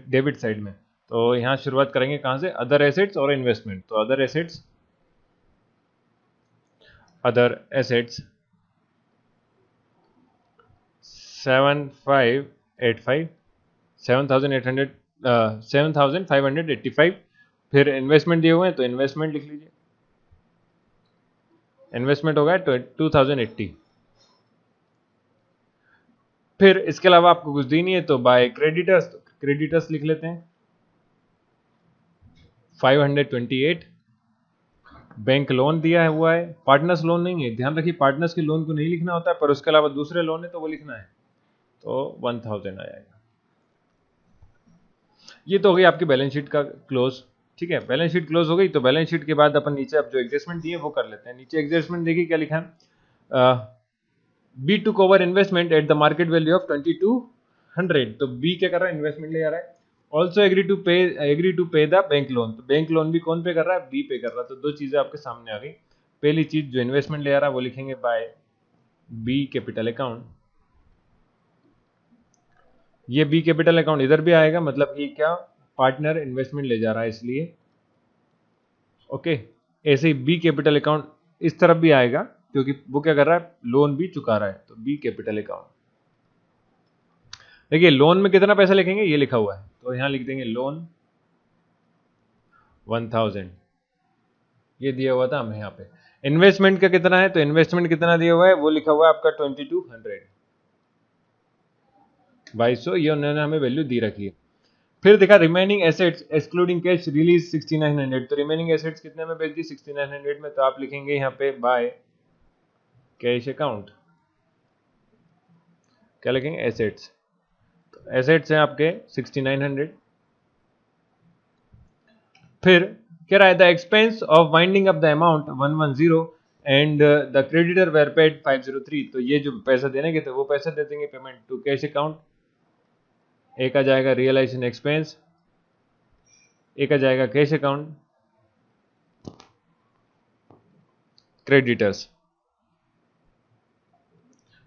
डेबिट साइड में। तो यहाँ शुरुआत करेंगे कहां से? अदर एसेट्स और इन्वेस्टमेंट। तो अदर एसेट्स 7585 7,585। फिर इन्वेस्टमेंट दिए हुए हैं तो इन्वेस्टमेंट लिख लीजिए, इन्वेस्टमेंट होगा 2080। फिर इसके अलावा आपको कुछ दी नहीं है तो बाय क्रेडिटर्स, तो क्रेडिटर्स लिख लेते हैं 528। बैंक लोन दिया हुआ है, पार्टनर्स लोन नहीं है, ध्यान रखिए पार्टनर्स के लोन को नहीं लिखना होता है, पर उसके अलावा दूसरे लोन है तो वो लिखना है। तो 1000 आ जाएगा। ये तो हो गई आपकी बैलेंस शीट का क्लोज। ठीक है, बैलेंस शीट क्लोज हो गई। तो बैलेंस शीट के बाद अपन नीचे अब जो एडजस्टमेंट दिए वो कर लेते हैं। नीचे एडजस्टमेंट देखिए क्या लिखा है, B took over investment at the market value of 2200। तो बी क्या कर रहा है? इन्वेस्टमेंट ले आ रहा है। ऑल्सो एग्री टू पे द बैंक लोन। तो बैंक लोन भी कौन पे कर रहा है? बी पे कर रहा है। तो दो चीजें आपके सामने आ गई। पहली चीज जो इन्वेस्टमेंट ले आ रहा है वो लिखेंगे बाय बी कैपिटल अकाउंट। ये बी कैपिटल अकाउंट इधर भी आएगा, मतलब ये क्या, पार्टनर इन्वेस्टमेंट ले जा रहा है इसलिए। ओके, ऐसे ही बी कैपिटल अकाउंट इस तरफ भी आएगा क्योंकि वो क्या कर रहा है? लोन भी चुका रहा है। तो बी कैपिटल अकाउंट। देखिए लोन में कितना पैसा लिखेंगे ये लिखा हुआ है, तो यहां लिख देंगे लोन 1000, ये दिया हुआ था हमें यहाँ पे। इन्वेस्टमेंट का कितना है? तो इन्वेस्टमेंट कितना दिया हुआ है वो लिखा हुआ है आपका 2200, 2200, ये उन्होंने हमें वैल्यू दी रखी है। फिर देखा remaining assets excluding cash release 6900। तो रिमेनिंग एसेट्स कितने में बेच दी? 6900 में। तो आप लिखेंगे यहाँ पे बाय कैश अकाउंट। क्या लिखेंगे? एसेट्स। तो एसेट्स हैं आपके 6900। फिर क्या रहा है? The expense of winding up the amount 110 and the creditor were paid 503। तो ये जो पैसा देने के थे वो पैसा दे देंगे पेमेंट टू कैश अकाउंट। एक आ जाएगा रियलाइजेशन एक्सपेंस, एक आ जाएगा कैश अकाउंट क्रेडिटर्स।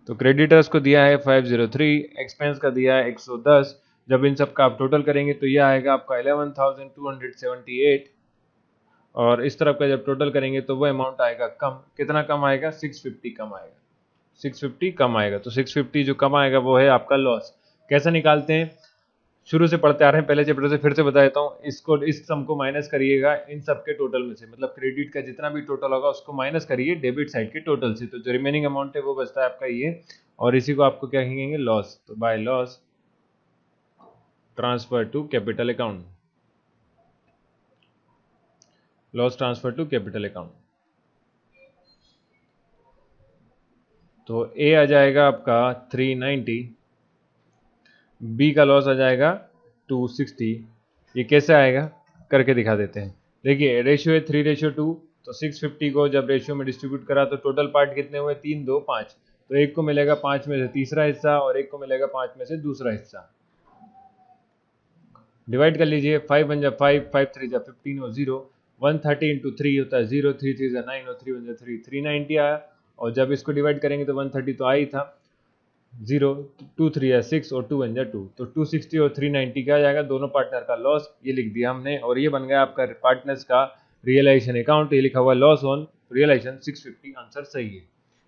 तो क्रेडिटर्स को दिया है 503, एक्सपेंस का दिया है 110। जब इन सब का आप टोटल करेंगे तो यह आएगा आपका 11,278, और इस तरफ का जब टोटल करेंगे तो वो अमाउंट आएगा कम। कितना कम आएगा? 650 कम आएगा। 650 कम आएगा। तो 650 जो कम आएगा वो है आपका लॉस। कैसे निकालते हैं? शुरू से पढ़ते आ रहे हैं, पहले चैप्टर से फिर से बता देता हूँ। इसको, इस सम को माइनस करिएगा इन सब के टोटल में से, मतलब क्रेडिट का जितना भी टोटल होगा उसको माइनस करिए डेबिट साइड के टोटल से। तो जो रिमेनिंग अमाउंट है वो बचता है आपका ये, और इसी को आपको क्या कहेंगे? लॉस। तो by loss transfer to capital account, loss transfer to capital account. तो ए आ जाएगा आपका 390, बी का लॉस आ जाएगा 260। ये कैसे आएगा करके दिखा देते हैं। देखिए रेशियो है 3:2, तो 650 को जब रेशियो में डिस्ट्रीब्यूट करा तो टोटल पार्ट कितने हुए? 3, 2, 5। तो एक को मिलेगा 5 में से तीसरा हिस्सा और एक को मिलेगा 5 में से दूसरा हिस्सा। डिवाइड कर लीजिए, 5 1 जा 5, 5 3 जा 15 और 0, 130 इंटू 3 होता है 0, 3 3 जा 9 और 3 1 जा 3, 390 आया। और जब इसको डिवाइड करेंगे तो 130 तो आ ही था, 0 2 3 या 6 और 2 1 जा 2, तो 260 और 390 क्या आ जाएगा? दोनों पार्टनर का लॉस। ये लिख दिया हमने, और ये बन गया आपका पार्टनर्स का रियलाइजेशन अकाउंट। ये लिखा हुआ लॉस ऑन रियलाइजेशन 650, आंसर सही है।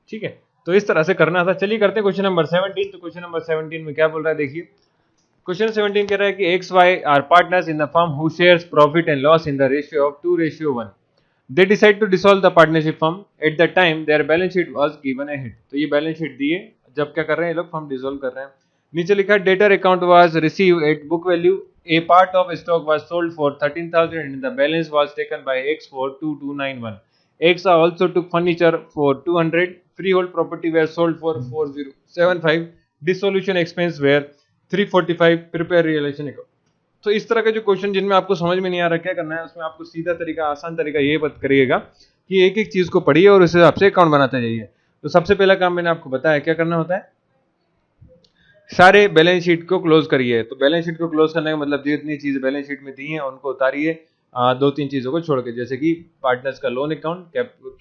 ठीक है, तो इस तरह से करना था। चलिए करते हैं क्वेश्चन नंबर 17। तो क्वेश्चन नंबर 17 में क्या बोल रहा है देखिए। क्वेश्चन 17 कह रहा है कि X Y are partners in the firm who shares profit and loss in the ratio of 2:1। They decide to dissolve the partnership firm at the time their balance sheet was given ahead. तो ये balance sheet दिए जब क्या कर रहे हैं ये लोग? फर्म डिसॉल्व कर रहे हैं। नीचे लिखा है debtor account was receive at book value, a part of stock was sold for 13,000 and the balance was taken by X for 2291। X also took furniture for 200, freehold property were sold for 4075, dissolution expense were 345, prepare realisation account. तो इस तरह के जो question जिनमें आपको समझ में नहीं आ रहा क्या करना है, उसमें आपको सीधा तरीका, आसान तरीका ये बात करिएगा कि एक एक चीज को पढ़िए और उस हिसाब से अकाउंट बनाते जाइए। तो सबसे पहला काम मैंने आपको बताया क्या करना होता है, सारे बैलेंस शीट को क्लोज करिए। तो बैलेंस शीट को क्लोज करने का मतलब जितनी चीजें बैलेंस शीट में दी हैं उनको उतारिए, दो तीन चीजों को छोड़ के, जैसे कि पार्टनर्स का लोन अकाउंट,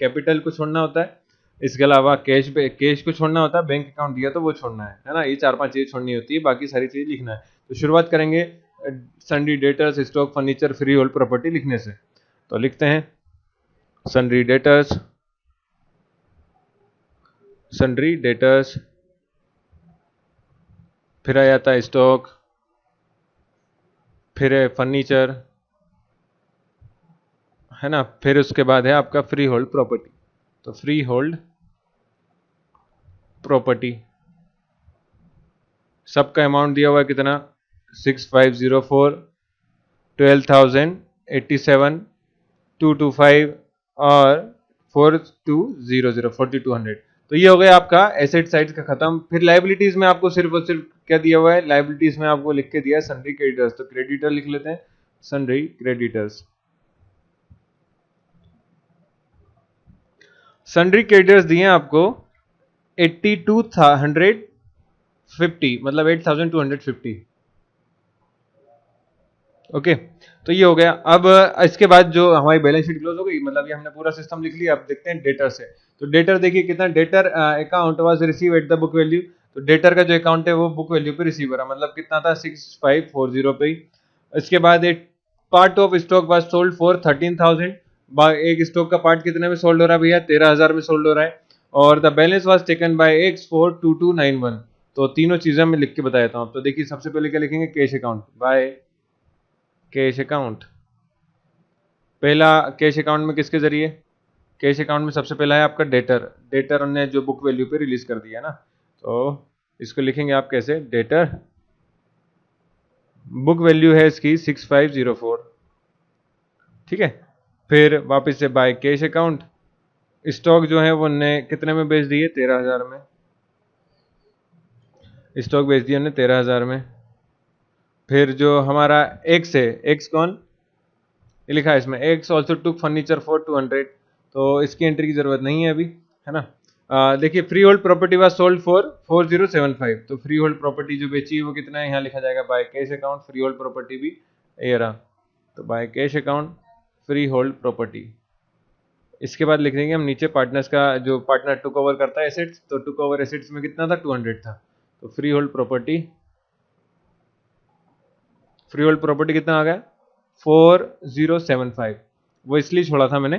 कैपिटल को छोड़ना होता है, इसके अलावा कैश को छोड़ना होता है, बैंक अकाउंट दिया तो वो छोड़ना है ना। ये 4-5 चीजें छोड़नी होती है, बाकी सारी चीजें लिखना है। तो शुरुआत करेंगे sundry debtors, stock, furniture, free hold property लिखने से। तो लिखते हैं सन्ड्री डेटर्स, सन्ड्री डेटर्स, फिर आ जाता है स्टॉक, फिर है फर्नीचर, है ना, फिर उसके बाद है आपका फ्री होल्ड प्रॉपर्टी। तो फ्री होल्ड प्रॉपर्टी, सबका अमाउंट दिया हुआ है कितना? 6504, 12,087, 225 और 4200, 4200। तो ये हो गया आपका एसेट साइड का खत्म। फिर लाइबिलिटीज में आपको सिर्फ और सिर्फ क्या दिया हुआ है? लाइबिलिटीज में आपको लिख के दिया है सन्ड्री क्रेडिटर्स। तो क्रेडिटर लिख लेते हैं, सन्ड्री क्रेडिटर्स। सन्ड्री क्रेडिटर्स दिए हैं आपको 8250, मतलब 8250। ओके, तो ये हो गया। अब इसके बाद जो हमारी बैलेंस शीट क्लोज हो गई, मतलब ये हमने पूरा सिस्टम लिख लिया। अब देखते हैं डेटर से। तो डेटर देखिए कितना, debtor account was receive at the book value. तो डेटर का जो अकाउंट है वो बुक वैल्यू पे रिसीव हो रहा, मतलब कितना था? 6540 पे। इसके बाद एक part of stock was sold for 13,000। एक स्टॉक का पार्ट कितने में सोल्ड हो रहा है भैया? 13,000 में सोल्ड हो रहा है। और the balance was taken by X for 2291। तो तीनों चीजें मैं लिख के बता देता हूँ। तो देखिए सबसे पहले क्या लिखेंगे? Cash account, by cash account. पहला कैश अकाउंट में किसके जरिए? कैश अकाउंट में सबसे पहला है आपका डेटर। डेटर ने जो बुक वैल्यू पे रिलीज कर दिया ना, तो इसको लिखेंगे आप कैसे? डेटर, बुक वैल्यू है इसकी 6504, ठीक है। फिर वापस से बाय कैश अकाउंट, स्टॉक जो है वो ने कितने में बेच दिए? 13,000 में। स्टॉक बेच दिया हमने 13,000 में। फिर जो हमारा एक्स है, एक्स कौन? ये लिखा है इसमें, x also took furniture for 200। तो इसकी एंट्री की जरूरत नहीं है अभी, है ना। देखिए free hold property was sold for 4075। तो फ्री होल्ड प्रॉपर्टी जो बेची है वो कितना है? यहाँ लिखा जाएगा by cash account, free hold property भी ये रहा। तो by cash account free hold property, इसके बाद लिख देंगे हम नीचे पार्टनर्स का, जो पार्टनर टुक ओवर करता है एसेट्स, तो टुक ओवर एसेट्स में कितना था 200 था, तो free hold property, free hold property कितना आ गया 4075। वो इसलिए छोड़ा था मैंने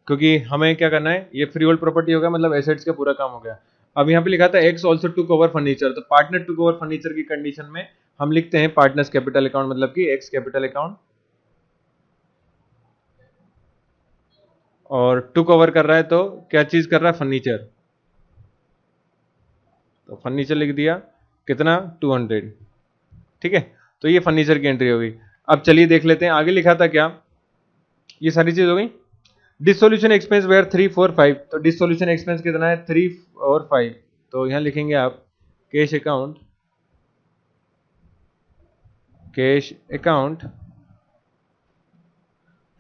क्योंकि हमें क्या करना है, ये फ्री होल्ड प्रॉपर्टी हो गया मतलब एसेट्स का पूरा काम हो गया। अब यहाँ पे लिखा था x also took over furniture, तो पार्टनर टुक ओवर फर्नीचर की कंडीशन में हम लिखते हैं पार्टनर्स कैपिटल अकाउंट, मतलब कि एक्स कैपिटल अकाउंट, और टुक ओवर कर रहा है तो क्या चीज कर रहा है, फर्नीचर, तो फर्नीचर लिख दिया कितना 200। ठीक है, तो ये फर्नीचर की एंट्री हो गई। अब चलिए देख लेते हैं आगे लिखा था क्या, ये सारी चीज हो गई। डिसोल्यूशन एक्सपेंस वेयर 345, तो डिसोल्यूशन एक्सपेंस कितना है 3 और 5, तो यहां लिखेंगे आप कैश अकाउंट, कैश अकाउंट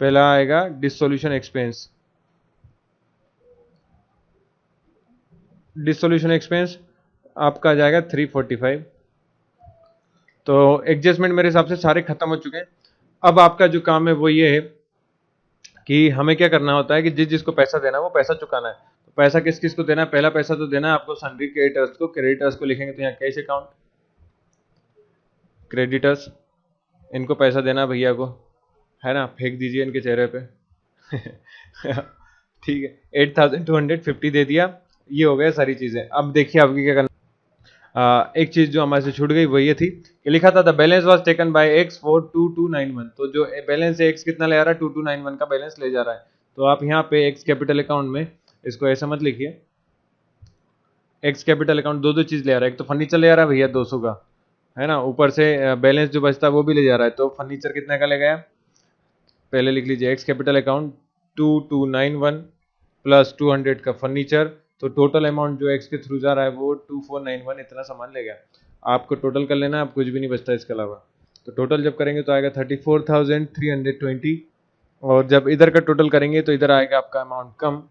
पहला आएगा डिसोल्यूशन एक्सपेंस, डिसोल्यूशन एक्सपेंस आपका आ जाएगा 345। तो एडजस्टमेंट मेरे हिसाब से सारे खत्म हो चुके हैं। अब आपका जो काम है वो ये है कि हमें क्या करना होता है कि जिस जिसको पैसा देना है वो पैसा चुकाना है। तो पैसा किस किस को देना है, पहला पैसा तो देना है आपको सन्ड्री क्रेडिटर्स को, क्रेडिटर्स को लिखेंगे तो यहाँ कैश अकाउंट, क्रेडिटर्स, इनको पैसा देना है भैया को, है ना, फेंक दीजिए इनके चेहरे पे ठीक है, 8250 दे दिया, ये हो गया सारी चीजें। अब देखिए आपकी क्या करना, एक चीज जो हमारे से छूट गई वो ये थी कि लिखा था the balance was taken by X for 2291, तो जो बैलेंस है एक्स कितना ले आ रहा है 2291 का बैलेंस ले जा रहा है। तो आप यहाँ पे एक्स कैपिटल अकाउंट में इसको ऐसा मत लिखिए, एक्स कैपिटल अकाउंट दो दो चीज ले आ रहा है, एक तो फर्नीचर ले आ रहा है भैया 200 का, है ना, ऊपर से बैलेंस जो बचता है वो भी ले जा रहा है, तो फर्नीचर कितने का ले गया, पहले लिख लीजिए एक्स कैपिटल अकाउंट 2291 प्लस 200 का फर्नीचर, तो टोटल अमाउंट जो एक्स के थ्रू जा रहा है वो 2491 इतना सामान ले गया। आपको टोटल कर लेना है, आप कुछ भी नहीं बचता इसके अलावा, तो टोटल जब करेंगे तो आएगा 34,320, और जब इधर का टोटल करेंगे तो इधर आएगा आपका अमाउंट कम,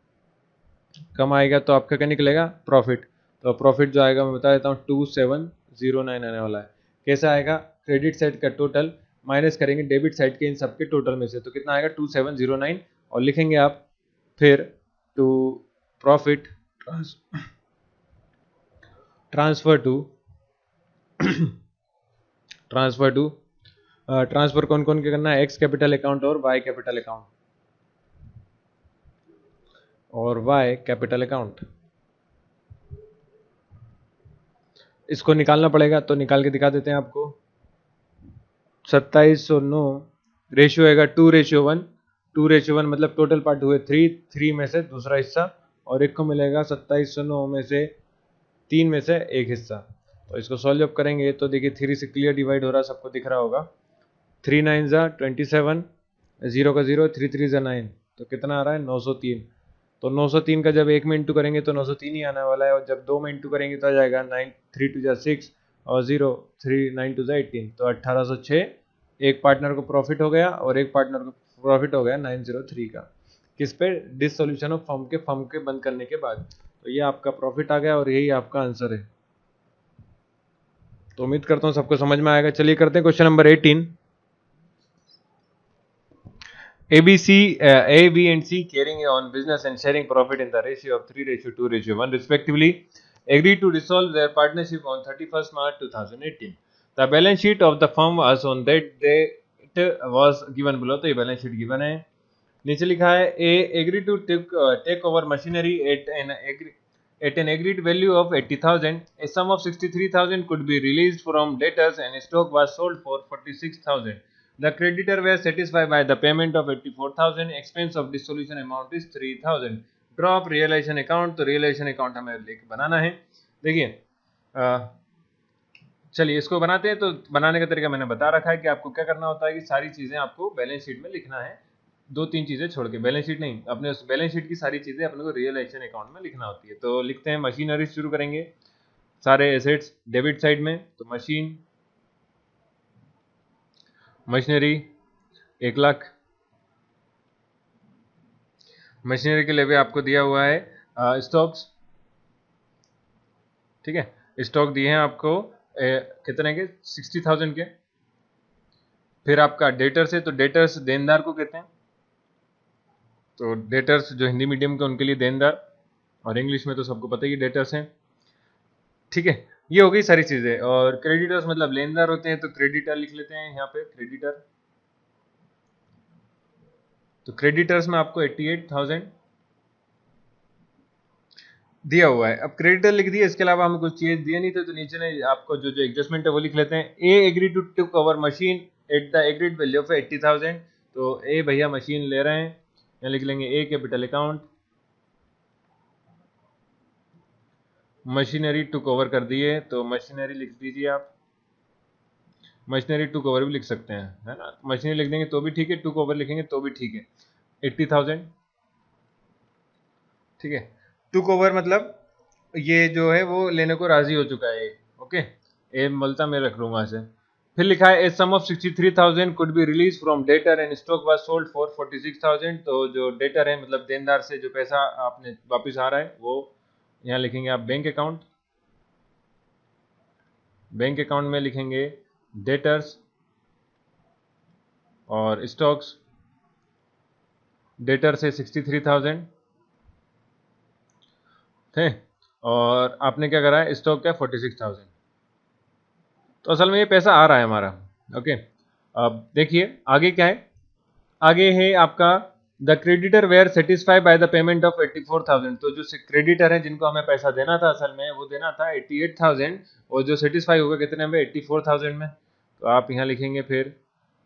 कम आएगा तो आपका क्या निकलेगा प्रॉफिट, तो प्रॉफिट जो आएगा मैं बता देता हूँ 2709 आने वाला है। कैसा आएगा, क्रेडिट साइड का टोटल माइनस करेंगे डेबिट साइड के इन सबके टोटल में से, तो कितना आएगा 2709, और लिखेंगे आप फिर to profit transfer to transfer कौन कौन के करना है, एक्स कैपिटल अकाउंट और वाई कैपिटल अकाउंट, और वाई कैपिटल अकाउंट, इसको निकालना पड़ेगा तो निकाल के दिखा देते हैं आपको। 2709 रेशियो आएगा 2:1, 2:1 मतलब टोटल पार्ट हुए 3 में से दूसरा हिस्सा, और एक को मिलेगा 2709 में से 3 में से एक हिस्सा। तो इसको सॉल्व जब करेंगे तो देखिए 3 से क्लियर डिवाइड हो रहा है, सबको दिख रहा होगा, 3 9 जा 27, 0 का 0, 3 3 जा 9, तो कितना आ रहा है 903। तो 903 का जब एक में इंटू करेंगे तो 903 ही आने वाला है, और जब दो में इंटू करेंगे तो आ जाएगा 9 3 2 जा 6 और 0 3 9 2 जा 18, तो 1806 एक पार्टनर को प्रॉफिट हो गया और एक पार्टनर को प्रॉफिट हो गया 903 का, किस पे, डिसोल्यूशन ऑफ फर्म के बंद करने के बाद। तो ये आपका प्रॉफिट आ गया और यही आपका आंसर है। तो उम्मीद करता हूं सबको समझ में आएगा। चलिए करते हैं question number 18। A, B and C carrying on business and sharing profit in the ratio of 3:2:1 respectively agreed to dissolve their partnership on 31st March 2018. The balance sheet of the firm was on that date was given below, तो ये balance sheet given है। नीचे लिखा है A agreed to take over machinery at an agreed value of 80,000. A sum of 63,000 could be released from debtors and stock was sold for 46,000. The creditor were satisfied by the payment of 84,000. Expense of dissolution amount is 3,000. Draw up realization account, तो realization account हमें लेके बनाना है। देखिए चलिए इसको बनाते हैं। तो बनाने का तरीका मैंने बता रखा है कि आपको क्या करना होता है कि सारी चीजें आपको बैलेंस शीट में लिखना है, दो तीन चीजें छोड़ के, बैलेंस शीट नहीं, अपने उस बैलेंस शीट की सारी चीजें अपने को रियलाइजेशन अकाउंट में लिखना होती है। तो लिखते हैं मशीनरी शुरू करेंगे, सारे एसेट्स डेबिट साइड में, तो मशीनरी 1 लाख, मशीनरी के लिए आपको दिया हुआ है स्टॉक्स, ठीक है, स्टॉक दिए हैं आपको कितने के 60,000 के। फिर आपका डेटर्स है, तो डेटर्स देनदार को कहते हैं, तो डेटर्स जो हिंदी मीडियम के उनके लिए देनदार, और इंग्लिश में तो सबको पता ही डेटर्स हैं। ठीक है, ये हो गई सारी चीजें। और क्रेडिटर्स मतलब लेनदार होते हैं, तो क्रेडिटर लिख लेते हैं यहाँ पे क्रेडिटर। तो क्रेडिटर्स में आपको 88,000 दिया हुआ है। अब क्रेडिटर लिख दिया, इसके अलावा हमें कुछ चीज दिया नहीं था, तो नीचे ने आपको जो जो एडजस्टमेंट है वो लिख लेते हैं। A agree to take over machine at the agreed value of 80,000। तो ए भैया मशीन ले रहे हैं, यहाँ लिख लेंगे A capital account. Machinery to cover कर दिए, तो मशीनरी लिख दीजिए आप। मशीनरी टू कवर भी लिख सकते हैं, है ना, मशीनरी लिख देंगे तो भी ठीक है, टू कवर लिखेंगे तो भी ठीक है। 80,000, ठीक है। टू कवर मतलब ये जो है वो लेने को राजी हो चुका है, ओके। ए मलता मैं रख लूंगा इसे। फिर लिखा है a sum of 63,000 could be realise from debtor and stock was sold for 46,000। तो जो डेटर है मतलब देनदार से जो पैसा आपने वापस आ रहा है वो यहाँ लिखेंगे आप बैंक अकाउंट। बैंक अकाउंट में लिखेंगे डेटर्स और स्टॉक्स। डेटर से 63,000 थे, और आपने क्या करा है, स्टॉक क्या 46,000। तो असल में ये पैसा आ रहा है हमारा, ओके। अब देखिए आगे क्या है, आगे है आपका the creditor were satisfied by the payment of 84,000। तो जो क्रेडिटर है जिनको हमें पैसा देना था, असल में वो देना था 88,000, और जो सेटिस्फाई होगा कितने में, 84,000 में। तो आप यहाँ लिखेंगे फिर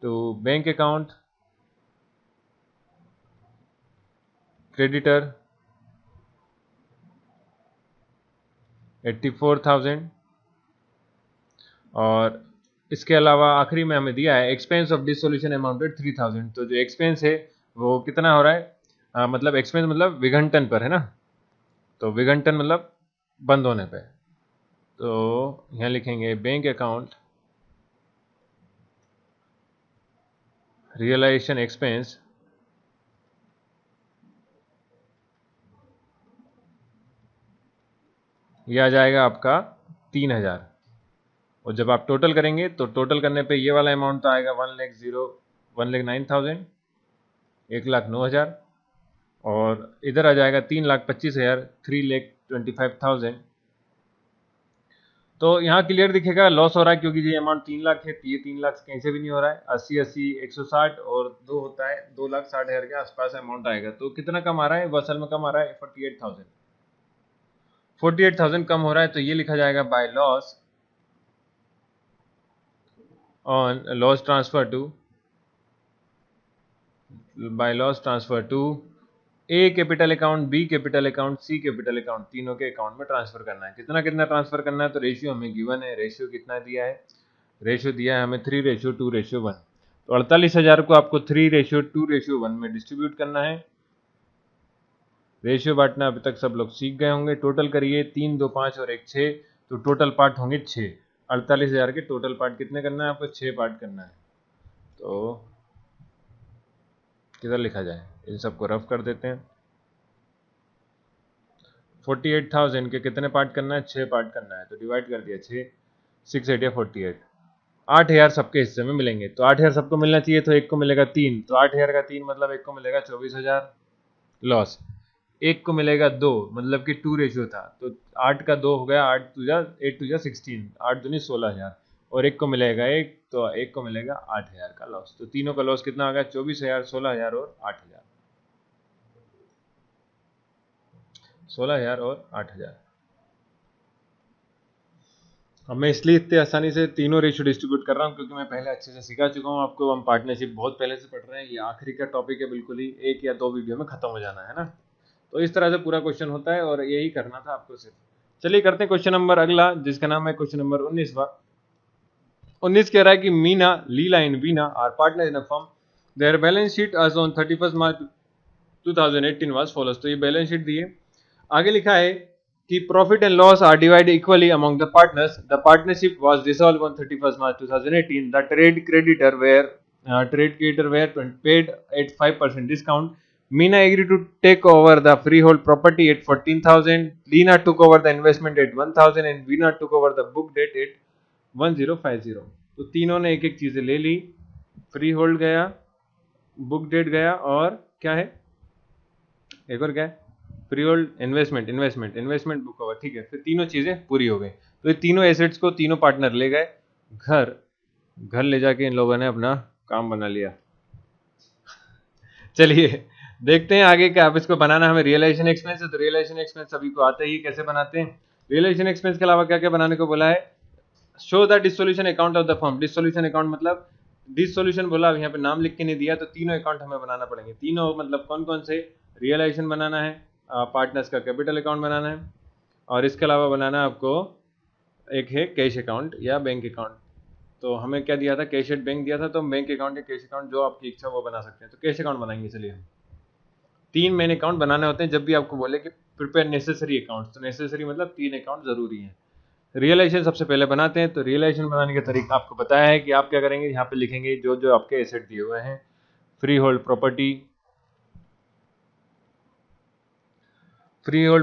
तो बैंक अकाउंट क्रेडिटर 84,000, और इसके अलावा आखिरी में हमें दिया है एक्सपेंस ऑफ डिसोल्यूशन अमाउंटेड 3,000। तो जो एक्सपेंस है वो कितना हो रहा है, मतलब एक्सपेंस मतलब विघंटन पर, है ना। तो विघंटन मतलब बंद होने पे। तो यहाँ लिखेंगे बैंक अकाउंट रियलाइजेशन एक्सपेंस, ये आ जाएगा आपका 3,000। और जब आप टोटल करेंगे तो टोटल करने पे ये वाला अमाउंट तो आएगा 1,09,000, 1,09,000। और इधर आ जाएगा 3,25,000, 3,25,000। तो यहाँ क्लियर दिखेगा लॉस हो रहा है, क्योंकि ये अमाउंट 3 लाख है, तो ये 3 लाख कहीं से भी नहीं हो रहा है। 80, 160 और 2 होता है, 2,60,000 के आसपास अमाउंट आएगा। तो कितना कम आ रहा है, वो असल में कम आ रहा है 48,000। 48,000 कम हो रहा है, तो ये लिखा जाएगा by loss on loss transfer to, by loss transfer to A capital account, B capital account, C capital account, तीनों के अकाउंट में ट्रांसफर करना है। कितना कितना ट्रांसफर करना है, तो रेशियो हमें गिवन है। रेशियो कितना दिया है, रेशियो दिया है हमें 3:2:1। तो 48,000 को आपको 3:2:1 में डिस्ट्रीब्यूट करना है। रेशियो बांटना अभी तक सब लोग सीख गए होंगे। टोटल करिए 3, 2, 5 और 1, 6। तो टोटल पार्ट होंगे 6। 48,000 के टोटल पार्ट कितने करना है आपको, 6 पार्ट करना है। तो किधर लिखा जाए, इन सबको रफ कर देते हैं। 48,000 के कितने पार्ट करना है, 6 पार्ट करना है। तो डिवाइड कर दिया 6, 6 8 या 48। 8,000 सबके हिस्से में मिलेंगे। तो 8,000 सबको मिलना चाहिए, तो एक को मिलेगा 3। तो 8,000 का 3 मतलब एक को मिलेगा 24,000 लॉस। एक को मिलेगा 2, मतलब कि 2 रेशियो था, तो 8 का 2 हो गया, 8 2 16, 8 दूनी 16,000। और एक को मिलेगा 1, तो एक को मिलेगा 8,000 का लॉस। तो तीनों का लॉस कितना आ गया, 24,000, 16,000 और 8,000। 16,000 और 8,000। अब मैं इसलिए इतने आसानी से तीनों रेशियो डिस्ट्रीब्यूट कर रहा हूँ, क्योंकि मैं पहले अच्छे से सिखा चुका हूँ आपको। हम पार्टनरशिप बहुत पहले से पढ़ रहे हैं, ये आखिरी का टॉपिक है, बिल्कुल ही 1 या 2 वीडियो में खत्म हो जाना है ना। तो इस तरह से पूरा क्वेश्चन होता है, और यही करना था आपको सिर्फ। चलिए करते हैं क्वेश्चन नंबर अगला, जिसका नाम है क्वेश्चन नंबर 19। 19 कह रहा है कि Meena, Leela and Veena are partner in a firm. Their balance sheet as on 31 March 2018 was follows. तो ये बैलेंस शीट दिए, आगे लिखा है कि profit and loss are divided equally among the partners. The partnership was dissolve on 31 March 2018। The trade creditor were paid at 5% discount. Meena agreed to take over the freehold property at 14,000. Leena took over the investment at 1,000 and Veena took over the book debt at 1050। तो तीनों ने एक एक चीजें ले ली। Free hold गया, book date गया, और क्या है, एक और क्या है, free hold investment book over, ठीक है। फिर तीनों चीज़ें पूरी हो गई, तो ये तीनों एसेट्स को तीनों पार्टनर ले गए घर ले जाके इन लोगों ने अपना काम बना लिया। चलिए देखते हैं आगे क्या। अब इसको बनाना हमें रियलाइजेशन एक्सपेंस है, तो रियलाइजेशन एक्सपेंस सभी को आते ही, कैसे बनाते हैं। रियलाइजेशन एक्सपेंस के अलावा क्या क्या बनाने को बोला है, show the dissolution account of the firm. Dissolution account मतलब, डिसोल्यूशन बोला, अब यहाँ पे नाम लिख के नहीं दिया, तो तीनों अकाउंट हमें बनाना पड़ेंगे। तीनों मतलब कौन कौन से, रियलाइजेशन बनाना है, पार्टनर्स का कैपिटल अकाउंट बनाना है, और इसके अलावा बनाना है आपको एक है कैश अकाउंट या बैंक अकाउंट। तो हमें क्या दिया था, कैश एट बैंक दिया था, तो बैंक अकाउंट या कैश अकाउंट जो आपकी इच्छा वो बना सकते हैं। तो कैश अकाउंट बनाएंगे। चलिए हम 3 मेन अकाउंट बनाने होते हैं जब भी आपको बोले कि प्रिपेयर नेसेसरी अकाउंट, तो नेसेसरी मतलब 3 अकाउंट जरूरी है। रियलाइजेशन सबसे पहले बनाते हैं। तो रियलाइजेशन बनाने का तरीका आपको बताया है कि आप क्या करेंगे, यहाँ पे लिखेंगे जो जो आपके एसेट दिए हुए हैं। फ्री होल्ड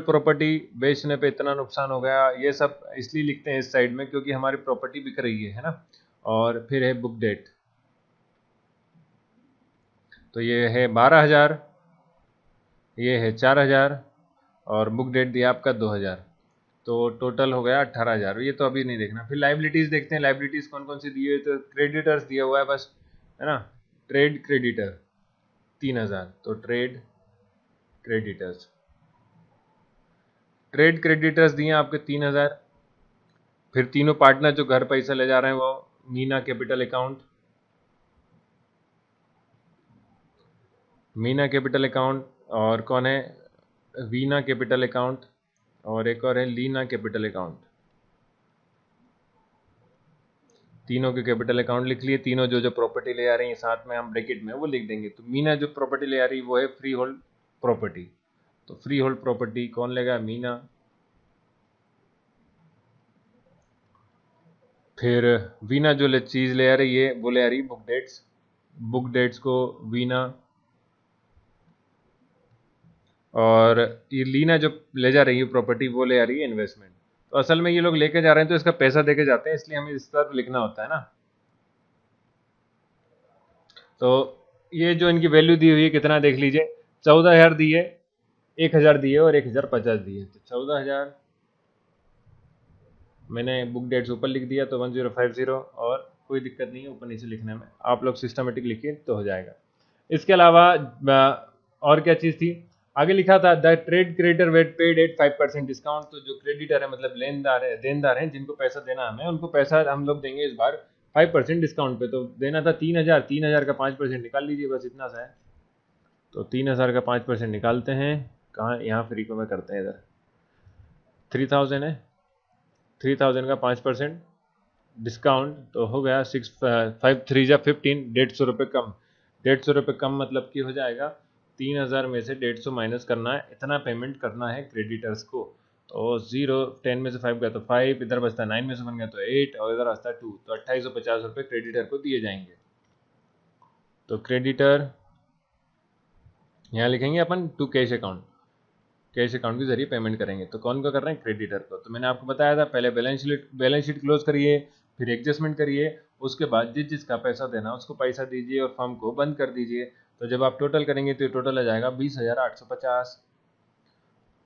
प्रॉपर्टी बेचने पे इतना नुकसान हो गया, ये सब इसलिए लिखते हैं इस साइड में क्योंकि हमारी प्रॉपर्टी बिक रही है ना। और फिर है बुक डेट, तो ये है 12,000, ये है 4,000, और बुक डेट दिया आपका 2,000, तो टोटल हो गया 18,000। ये तो अभी नहीं देखना। फिर लाइबिलिटीज देखते हैं, लाइबिलिटीज कौन कौन सी दी हुई है। तो क्रेडिटर्स दिया हुआ है बस, है ना। ट्रेड क्रेडिटर 3,000, तो ट्रेड क्रेडिटर्स दिए आपके 3,000। फिर तीनों पार्टनर जो घर पैसा ले जा रहे हैं वो मीना कैपिटल अकाउंट, और कौन है, वीना कैपिटल अकाउंट, और एक और है लीना कैपिटल अकाउंट। तीनों के कैपिटल अकाउंट लिख लिए। तीनों जो जो प्रॉपर्टी ले आ रही है साथ में हम ब्रैकेट में वो लिख देंगे। तो मीना जो प्रॉपर्टी ले आ रही है वो है फ्री होल्ड प्रॉपर्टी, तो फ्री होल्ड प्रॉपर्टी कौन लेगा, मीना। फिर वीना जो चीज़ ले आ रही है वो ले आ रही है बुक डेट्स को वीना, और ये लीना जो ले जा रही है प्रॉपर्टी वो ले आ रही है इन्वेस्टमेंट। तो असल में ये लोग लेके जा रहे हैं तो इसका पैसा देके जाते हैं, इसलिए हमें इस तरफ लिखना होता है ना। तो ये जो इनकी वैल्यू दी हुई है कितना देख लीजिए, 14,000 दी है, 1,000 दी है और 1,050 दी है। तो 14,000 मैंने बुक डेट्स ऊपर लिख दिया, तो 1050, और कोई दिक्कत नहीं है ऊपर नीचे लिखने में, आप लोग सिस्टमेटिक लिखिए तो हो जाएगा। इसके अलावा और क्या चीज़ थी, आगे लिखा था the trade creditor were paid at 5% discount. तो जो क्रेडिटर है मतलब देनदार हैं जिनको पैसा देना हमें, उनको पैसा हम लोग देंगे इस बार 5% डिस्काउंट पे। तो देना था 3,000 का 5% निकाल लीजिए, बस इतना सा है। तो 3,000 का 5% निकालते हैं, कहाँ, यहाँ फ्री को में करते हैं, इधर 3,000 है, 3,000 का 5% डिस्काउंट तो हो गया 6 5 3 15, 150 रुपये कम। 150 रुपये कम मतलब कि हो जाएगा 3,000 में से 150 माइनस करना है, इतना पेमेंट करना है क्रेडिटर्स को। तो 0 10 में से 5 गया तो 5, इधर बचता 9 में से बन गया तो 8, और इधर बचता 2, तो 2,850 रुपये क्रेडिटर को दिए जाएंगे। तो क्रेडिटर यहाँ लिखेंगे अपन टू कैश अकाउंट के जरिए पेमेंट करेंगे। तो कौन को कर रहे हैं, क्रेडिटर को। तो मैंने आपको बताया था पहले बैलेंस शीट क्लोज करिए, फिर एडजस्टमेंट करिए, उसके बाद जिसका पैसा देना उसको पैसा दीजिए और फर्म को बंद कर दीजिए। तो जब आप टोटल करेंगे तो टोटल आ जाएगा 20,850।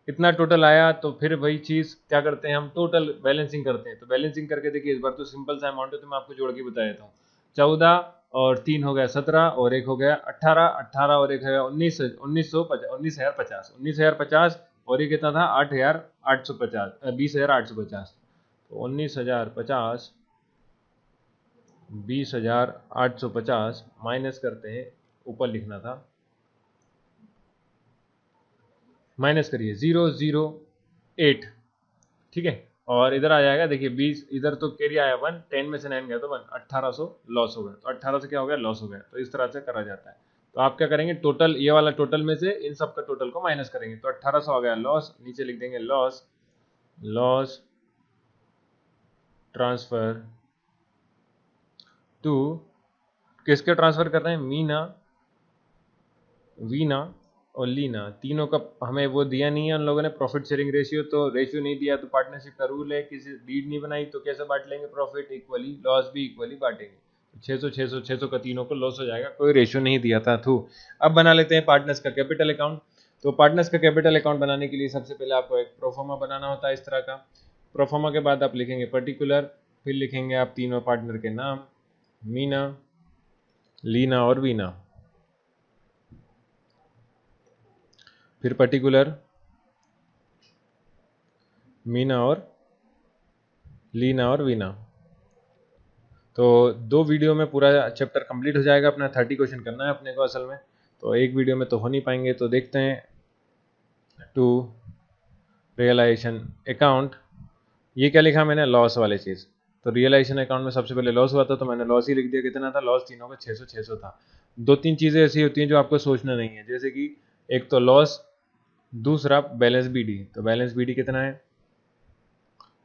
इतना टोटल आया तो फिर वही चीज़ क्या करते हैं हम, टोटल बैलेंसिंग करते हैं। तो बैलेंसिंग करके देखिए, इस बार तो सिंपल सा अमाउंट है तो मैं आपको जोड़ के बता देता हूँ। 14 और 3 हो गया 17, और एक हो गया 18, 18 और एक है 19,050, और ये कितना था 8,850, 20,850। तो 19,050 20,850 माइनस करते हैं, ऊपर लिखना था, माइनस करिए 008, ठीक है। और इधर आ जाएगा देखिए 20, इधर तो कैरी आया 1, 10 में से 9 गया तो 1, 1,800 लॉस हो गया। तो 18 क्या हो गया, लॉस हो गया। तो इस तरह से करा जाता है। तो आप क्या करेंगे, टोटल ये वाला टोटल में से इन सब का टोटल को माइनस करेंगे। तो 1,800 आ गया लॉस, नीचे लिख देंगे लॉस ट्रांसफर टू, किसके ट्रांसफर कर रहे हैं, वीना और लीना। तीनों का हमें वो दिया नहीं है उन लोगों ने प्रॉफिट शेयरिंग रेशियो, तो रेशियो नहीं दिया तो पार्टनरशिप का रूल है, किसी डीड नहीं बनाई तो कैसे बांट लेंगे प्रॉफिट इक्वली, लॉस भी इक्वली बांटेंगे। 600 का तीनों को लॉस हो जाएगा, कोई रेशियो नहीं दिया था। अब बना लेते हैं पार्टनर्स का कैपिटल अकाउंट। तो पार्टनर्स का कैपिटल अकाउंट बनाने के लिए सबसे पहले आपको एक प्रोफार्मा बनाना होता है इस तरह का। प्रोफार्मा के बाद आप लिखेंगे पर्टिकुलर, फिर लिखेंगे आप तीनों पार्टनर के नाम, मीना, लीना और वीना, फिर पर्टिकुलर मीना और लीना और वीना। तो 2 वीडियो में पूरा चैप्टर कंप्लीट हो जाएगा। अपना 30 क्वेश्चन करना है अपने को असल में, तो एक वीडियो में तो हो नहीं पाएंगे। तो देखते हैं टू रियलाइजेशन अकाउंट, ये क्या लिखा मैंने, लॉस वाली चीज़। तो रियलाइजेशन अकाउंट में सबसे पहले लॉस हुआ था, तो मैंने लॉस ही लिख दिया। कितना था लॉस, तीनों का 600 था। 2-3 चीज़ें ऐसी होती हैं जो आपको सोचना नहीं है, जैसे कि एक तो लॉस, दूसरा बैलेंस बीडी। तो बैलेंस बीडी कितना है,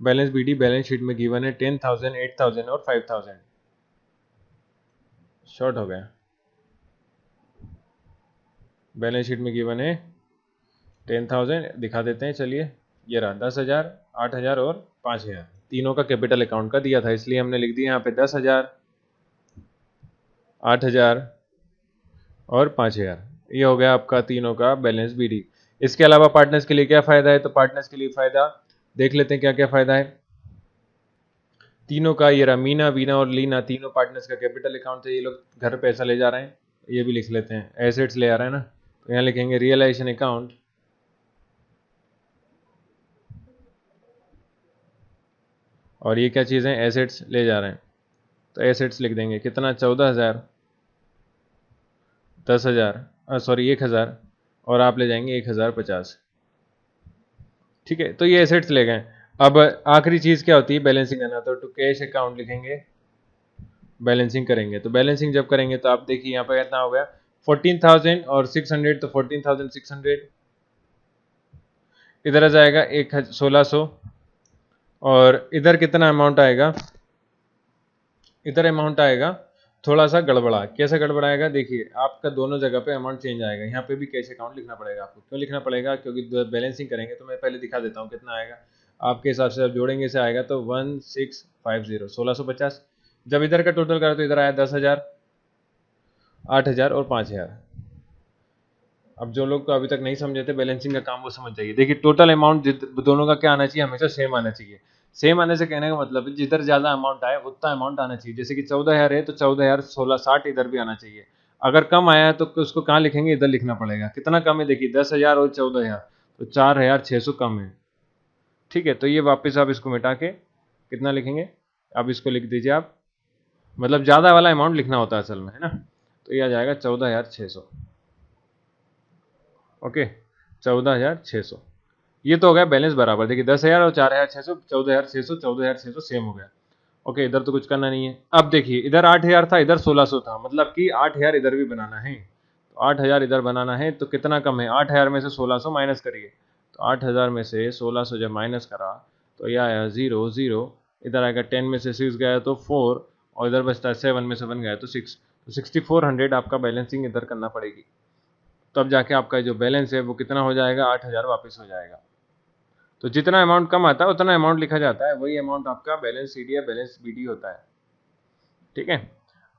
बैलेंस बीडी बैलेंस शीट में गिवन है 10,000, 8,000 और 5,000। शॉर्ट हो गया, बैलेंस शीट में गिवन है 10,000, दिखा देते हैं चलिए, ये रहा 10,000, 8,000 और 5,000, तीनों का कैपिटल अकाउंट का दिया था, इसलिए हमने लिख दिया यहाँ पे 10,000, 8,000 और 5,000। ये हो गया आपका तीनों का बैलेंस बीडी। इसके अलावा पार्टनर्स के लिए क्या फायदा है, तो पार्टनर्स के लिए फायदा देख लेते हैं क्या क्या फायदा है। तीनों का ये रहा, मीना, वीना और लीना, तीनों पार्टनर्स का कैपिटल अकाउंट है। ये लोग घर पैसा ले जा रहे हैं, ये भी लिख लेते हैं, एसेट्स ले आ रहे हैं ना, तो यहाँ लिखेंगे रियलाइजेशन अकाउंट। और ये क्या चीज़ है, एसेट्स ले जा रहे हैं, तो एसेट्स लिख देंगे कितना, 14,000, 10,000, सॉरी 1,000, और आप ले जाएंगे 1,050। ठीक है, तो ये एसेट्स ले गए। अब आखिरी चीज़ क्या होती है, बैलेंसिंग करना। तो टू कैश अकाउंट लिखेंगे, बैलेंसिंग करेंगे। तो बैलेंसिंग जब करेंगे तो आप देखिए यहाँ पे कितना हो गया, 14,000 और 600, तो 14,600 इधर आ जाएगा 1,600, और इधर कितना अमाउंट आएगा, इधर अमाउंट आएगा थोड़ा सा गड़बड़ा। कैसे गड़बड़ाएगा, देखिए आपका दोनों जगह पे अमाउंट चेंज आएगा। यहाँ पे भी कैश अकाउंट लिखना पड़ेगा आपको। क्यों लिखना पड़ेगा, क्योंकि बैलेंसिंग करेंगे। तो मैं पहले दिखा देता हूँ कितना आएगा आपके हिसाब से। अब जोड़ेंगे से आएगा तो 1650, 1650। जब इधर का टोटल करा तो इधर आया 10,000, 8,000 और 5,000। अब जो लोग अभी तक नहीं समझे थे बैलेंसिंग का काम, वो समझ जाइए। देखिए टोटल अमाउंट दोनों का क्या आना चाहिए, हमेशा सेम आना चाहिए। सेम आने से कहने का मतलब है जिधर ज्यादा अमाउंट आए उतना अमाउंट आना चाहिए। जैसे कि 14,000 है तो 14,000 1660 इधर भी आना चाहिए। अगर कम आया तो उसको कहाँ लिखेंगे, इधर लिखना पड़ेगा। कितना कम है, देखिए 10,000 और 14,000, तो 4,600 कम है। ठीक है, तो ये वापस आप इसको मिटा के कितना लिखेंगे, अब इसको लिख दीजिए आप, मतलब ज्यादा वाला अमाउंट लिखना होता है असल में, है ना। तो ये आ जाएगा 14,600। ओके, 14,600। ये तो हो गया बैलेंस बराबर। देखिए 10,000 और 4,600, 14,600, 14,600 सेम हो गया। ओके, इधर तो कुछ करना नहीं है। अब देखिए इधर 8,000 था, इधर 1,600 था, मतलब कि 8,000 इधर भी बनाना है। तो 8,000 इधर बनाना है, तो कितना कम है, 8,000 में से 1,600 माइनस करिए। तो 8,000 में से 1,600 जब माइनस करा तो यह आया 0 0, इधर आएगा 10 में से 6 गया तो 4, और इधर बचता है 7 में से 1 गया तो 6। तो 6,400 आपका बैलेंसिंग इधर करना पड़ेगी। तब जाके आपका जो बैलेंस है वो कितना हो जाएगा, 8,000 वापस हो जाएगा। तो जितना अमाउंट कम आता है उतना अमाउंट लिखा जाता है, वही अमाउंट आपका बैलेंस सीडी या बैलेंस बीडी होता है। ठीक है,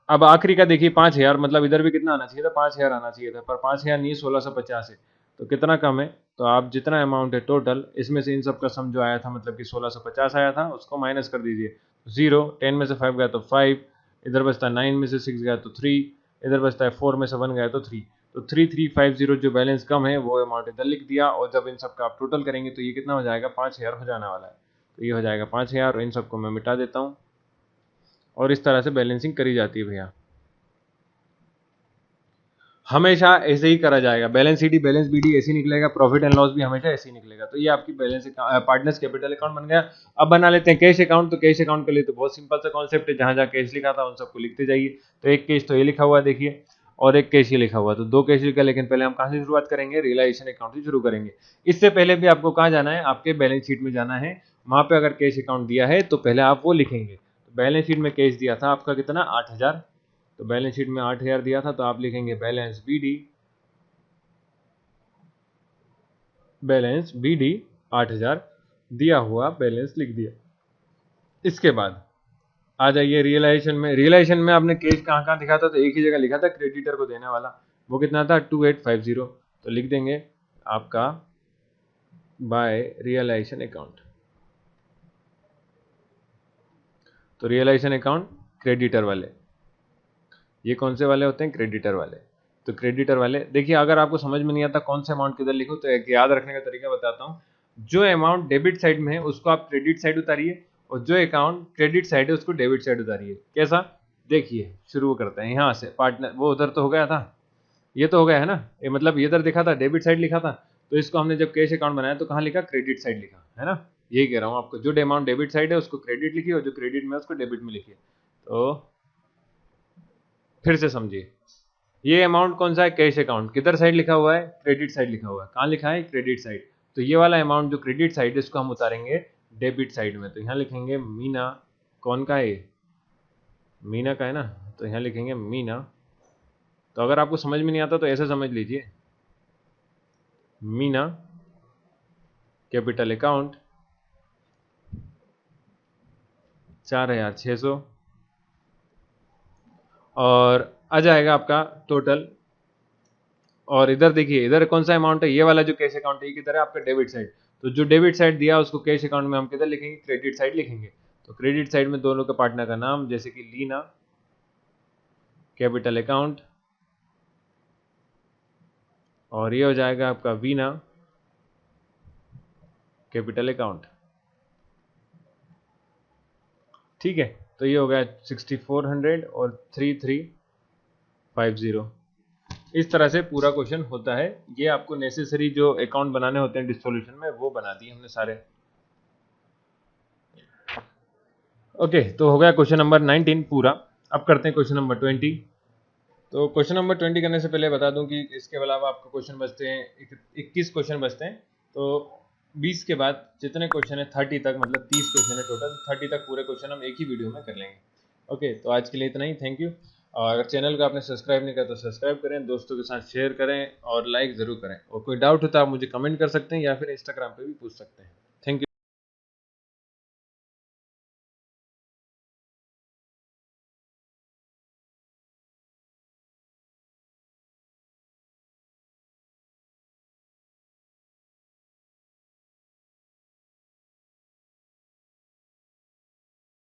अब आखिरी का देखिए 5,000, मतलब इधर भी कितना आना चाहिए था, 5,000 आना चाहिए था, पर 5,000 नहीं, 1,650 है। तो कितना कम है, तो आप जितना अमाउंट है टोटल, इसमें से इन सब का सम जो आया था, मतलब कि 1,650 आया था, उसको माइनस कर दीजिए। 0, 10 में से 5 गया तो 5, इधर बचता है 9 में से 6 गया तो 3, इधर बचता है 4 में से 1 गया तो 3। तो 3,350 जो बैलेंस कम है वो अमाउंट इधर लिख दिया। और जब इन सब का आप टोटल करेंगे तो ये कितना हो जाएगा, 5,000 हो जाने वाला है। तो ये हो जाएगा 5,000, और इन सबको मैं मिटा देता हूँ। और इस तरह से बैलेंसिंग करी जाती है भैया, हमेशा ऐसे ही करा जाएगा। बैलेंस सीडी बैलेंस बीडी ऐसे ही निकलेगा, प्रॉफिट एंड लॉस भी हमेशा ऐसे ही निकलेगा। तो ये आपकी बैलेंस पार्टनर्स कैपिटल अकाउंट बन गया। अब बना लेते हैं कैश अकाउंट। तो कैश अकाउंट के लिए तो बहुत सिंपल सा कॉन्सेप्ट है, जहां जहां कैश लिखा था उन सबको लिखते जाइए। तो एक कैश तो ये लिखा हुआ है देखिए, और एक कैश ये लिखा हुआ, तो 2 कैश लिखा। लेकिन पहले हम कहाँ से शुरुआत करेंगे, रियलाइजेशन अकाउंट से शुरू करेंगे। इससे पहले भी आपको कहाँ जाना है, आपके बैलेंस शीट में जाना है। वहां पे अगर कैश अकाउंट दिया है तो पहले आप वो लिखेंगे। तो बैलेंस शीट में कैश दिया था आपका कितना, 8,000। तो बैलेंस शीट में 8,000 दिया था, तो आप लिखेंगे बैलेंस बीडी, बैलेंस बीडी 8,000 दिया हुआ बैलेंस लिख दिया। इसके बाद आ जाइए रियलाइजेशन में। रियलाइजेशन में आपने कैश कहाँ लिखा था, तो एक ही जगह लिखा था, क्रेडिटर को देने वाला। वो कितना था, 2,850। तो लिख देंगे आपका बाय रियलाइजेशन अकाउंट। तो रियलाइजेशन अकाउंट क्रेडिटर वाले, ये कौन से वाले होते हैं? क्रेडिटर वाले। तो क्रेडिटर वाले देखिए, अगर आपको समझ में नहीं आता कौन से अमाउंट किधर लिखो तो एक याद रखने का तरीका बताता हूँ। जो अमाउंट डेबिट साइड में है उसको आप क्रेडिट साइड उतारिए, और जो अकाउंट क्रेडिट साइड है उसको डेबिट साइड उतारिए। कैसा? देखिए शुरू करते हैं यहाँ से। पार्टनर वो उधर तो हो गया था, ये तो हो गया है ना, ये मतलब ये इधर दिखा था डेबिट साइड लिखा था, तो इसको हमने जब कैश अकाउंट बनाया तो कहाँ लिखा? क्रेडिट साइड लिखा है ना। यही कह रहा हूँ आपको, जो अमाउंट डेबिट साइड है उसको क्रेडिट लिखिए और जो क्रेडिट में है उसको डेबिट में लिखिए। तो फिर से समझिए, ये अमाउंट कौन सा है? Cash account. किधर साइड लिखा हुआ है? क्रेडिट साइड लिखा हुआ है। कहाँ लिखा है? Credit side. तो ये वाला अमाउंट जो क्रेडिट साइड है इसको हम उतारेंगे डेबिट साइड में। तो यहाँ लिखेंगे मीना। कौन का है ये? मीना का है ना, तो यहाँ लिखेंगे मीना। तो अगर आपको समझ में नहीं आता तो ऐसे समझ लीजिए, मीना कैपिटल अकाउंट 4600, और आ जाएगा आपका टोटल। और इधर देखिए, इधर कौन सा अमाउंट है? ये वाला जो कैश अकाउंट है ये किधर है? आपका डेबिट साइड। तो जो डेबिट साइड दिया उसको कैश अकाउंट में हम किधर लिखेंगे? क्रेडिट साइड लिखेंगे। तो क्रेडिट साइड में दोनों के पार्टनर का नाम, जैसे कि लीना कैपिटल अकाउंट, और ये हो जाएगा आपका वीना कैपिटल अकाउंट। ठीक है, तो ये हो गया 6400 और 3350। इस तरह से पूरा क्वेश्चन होता है। ये आपको नेसेसरी जो अकाउंट बनाने होते हैं डिसोल्यूशन में वो बना दिए हमने सारे। ओके, तो हो गया क्वेश्चन नंबर 19 पूरा। अब करते हैं क्वेश्चन नंबर 20। तो क्वेश्चन नंबर 20 करने से पहले बता दूं कि इसके अलावा आपको क्वेश्चन बचते हैं 21 क्वेश्चन बचते हैं। तो 20 के बाद जितने क्वेश्चन है 30 तक, मतलब 30 क्वेश्चन है टोटल, 30 तक पूरे क्वेश्चन हम एक ही वीडियो में कर लेंगे। ओके, तो आज के लिए इतना ही। Thank you. और अगर चैनल को आपने सब्सक्राइब नहीं किया तो सब्सक्राइब करें, दोस्तों के साथ शेयर करें और लाइक ज़रूर करें। और कोई डाउट हो तो आप मुझे कमेंट कर सकते हैं या फिर इंस्टाग्राम पे भी पूछ सकते हैं।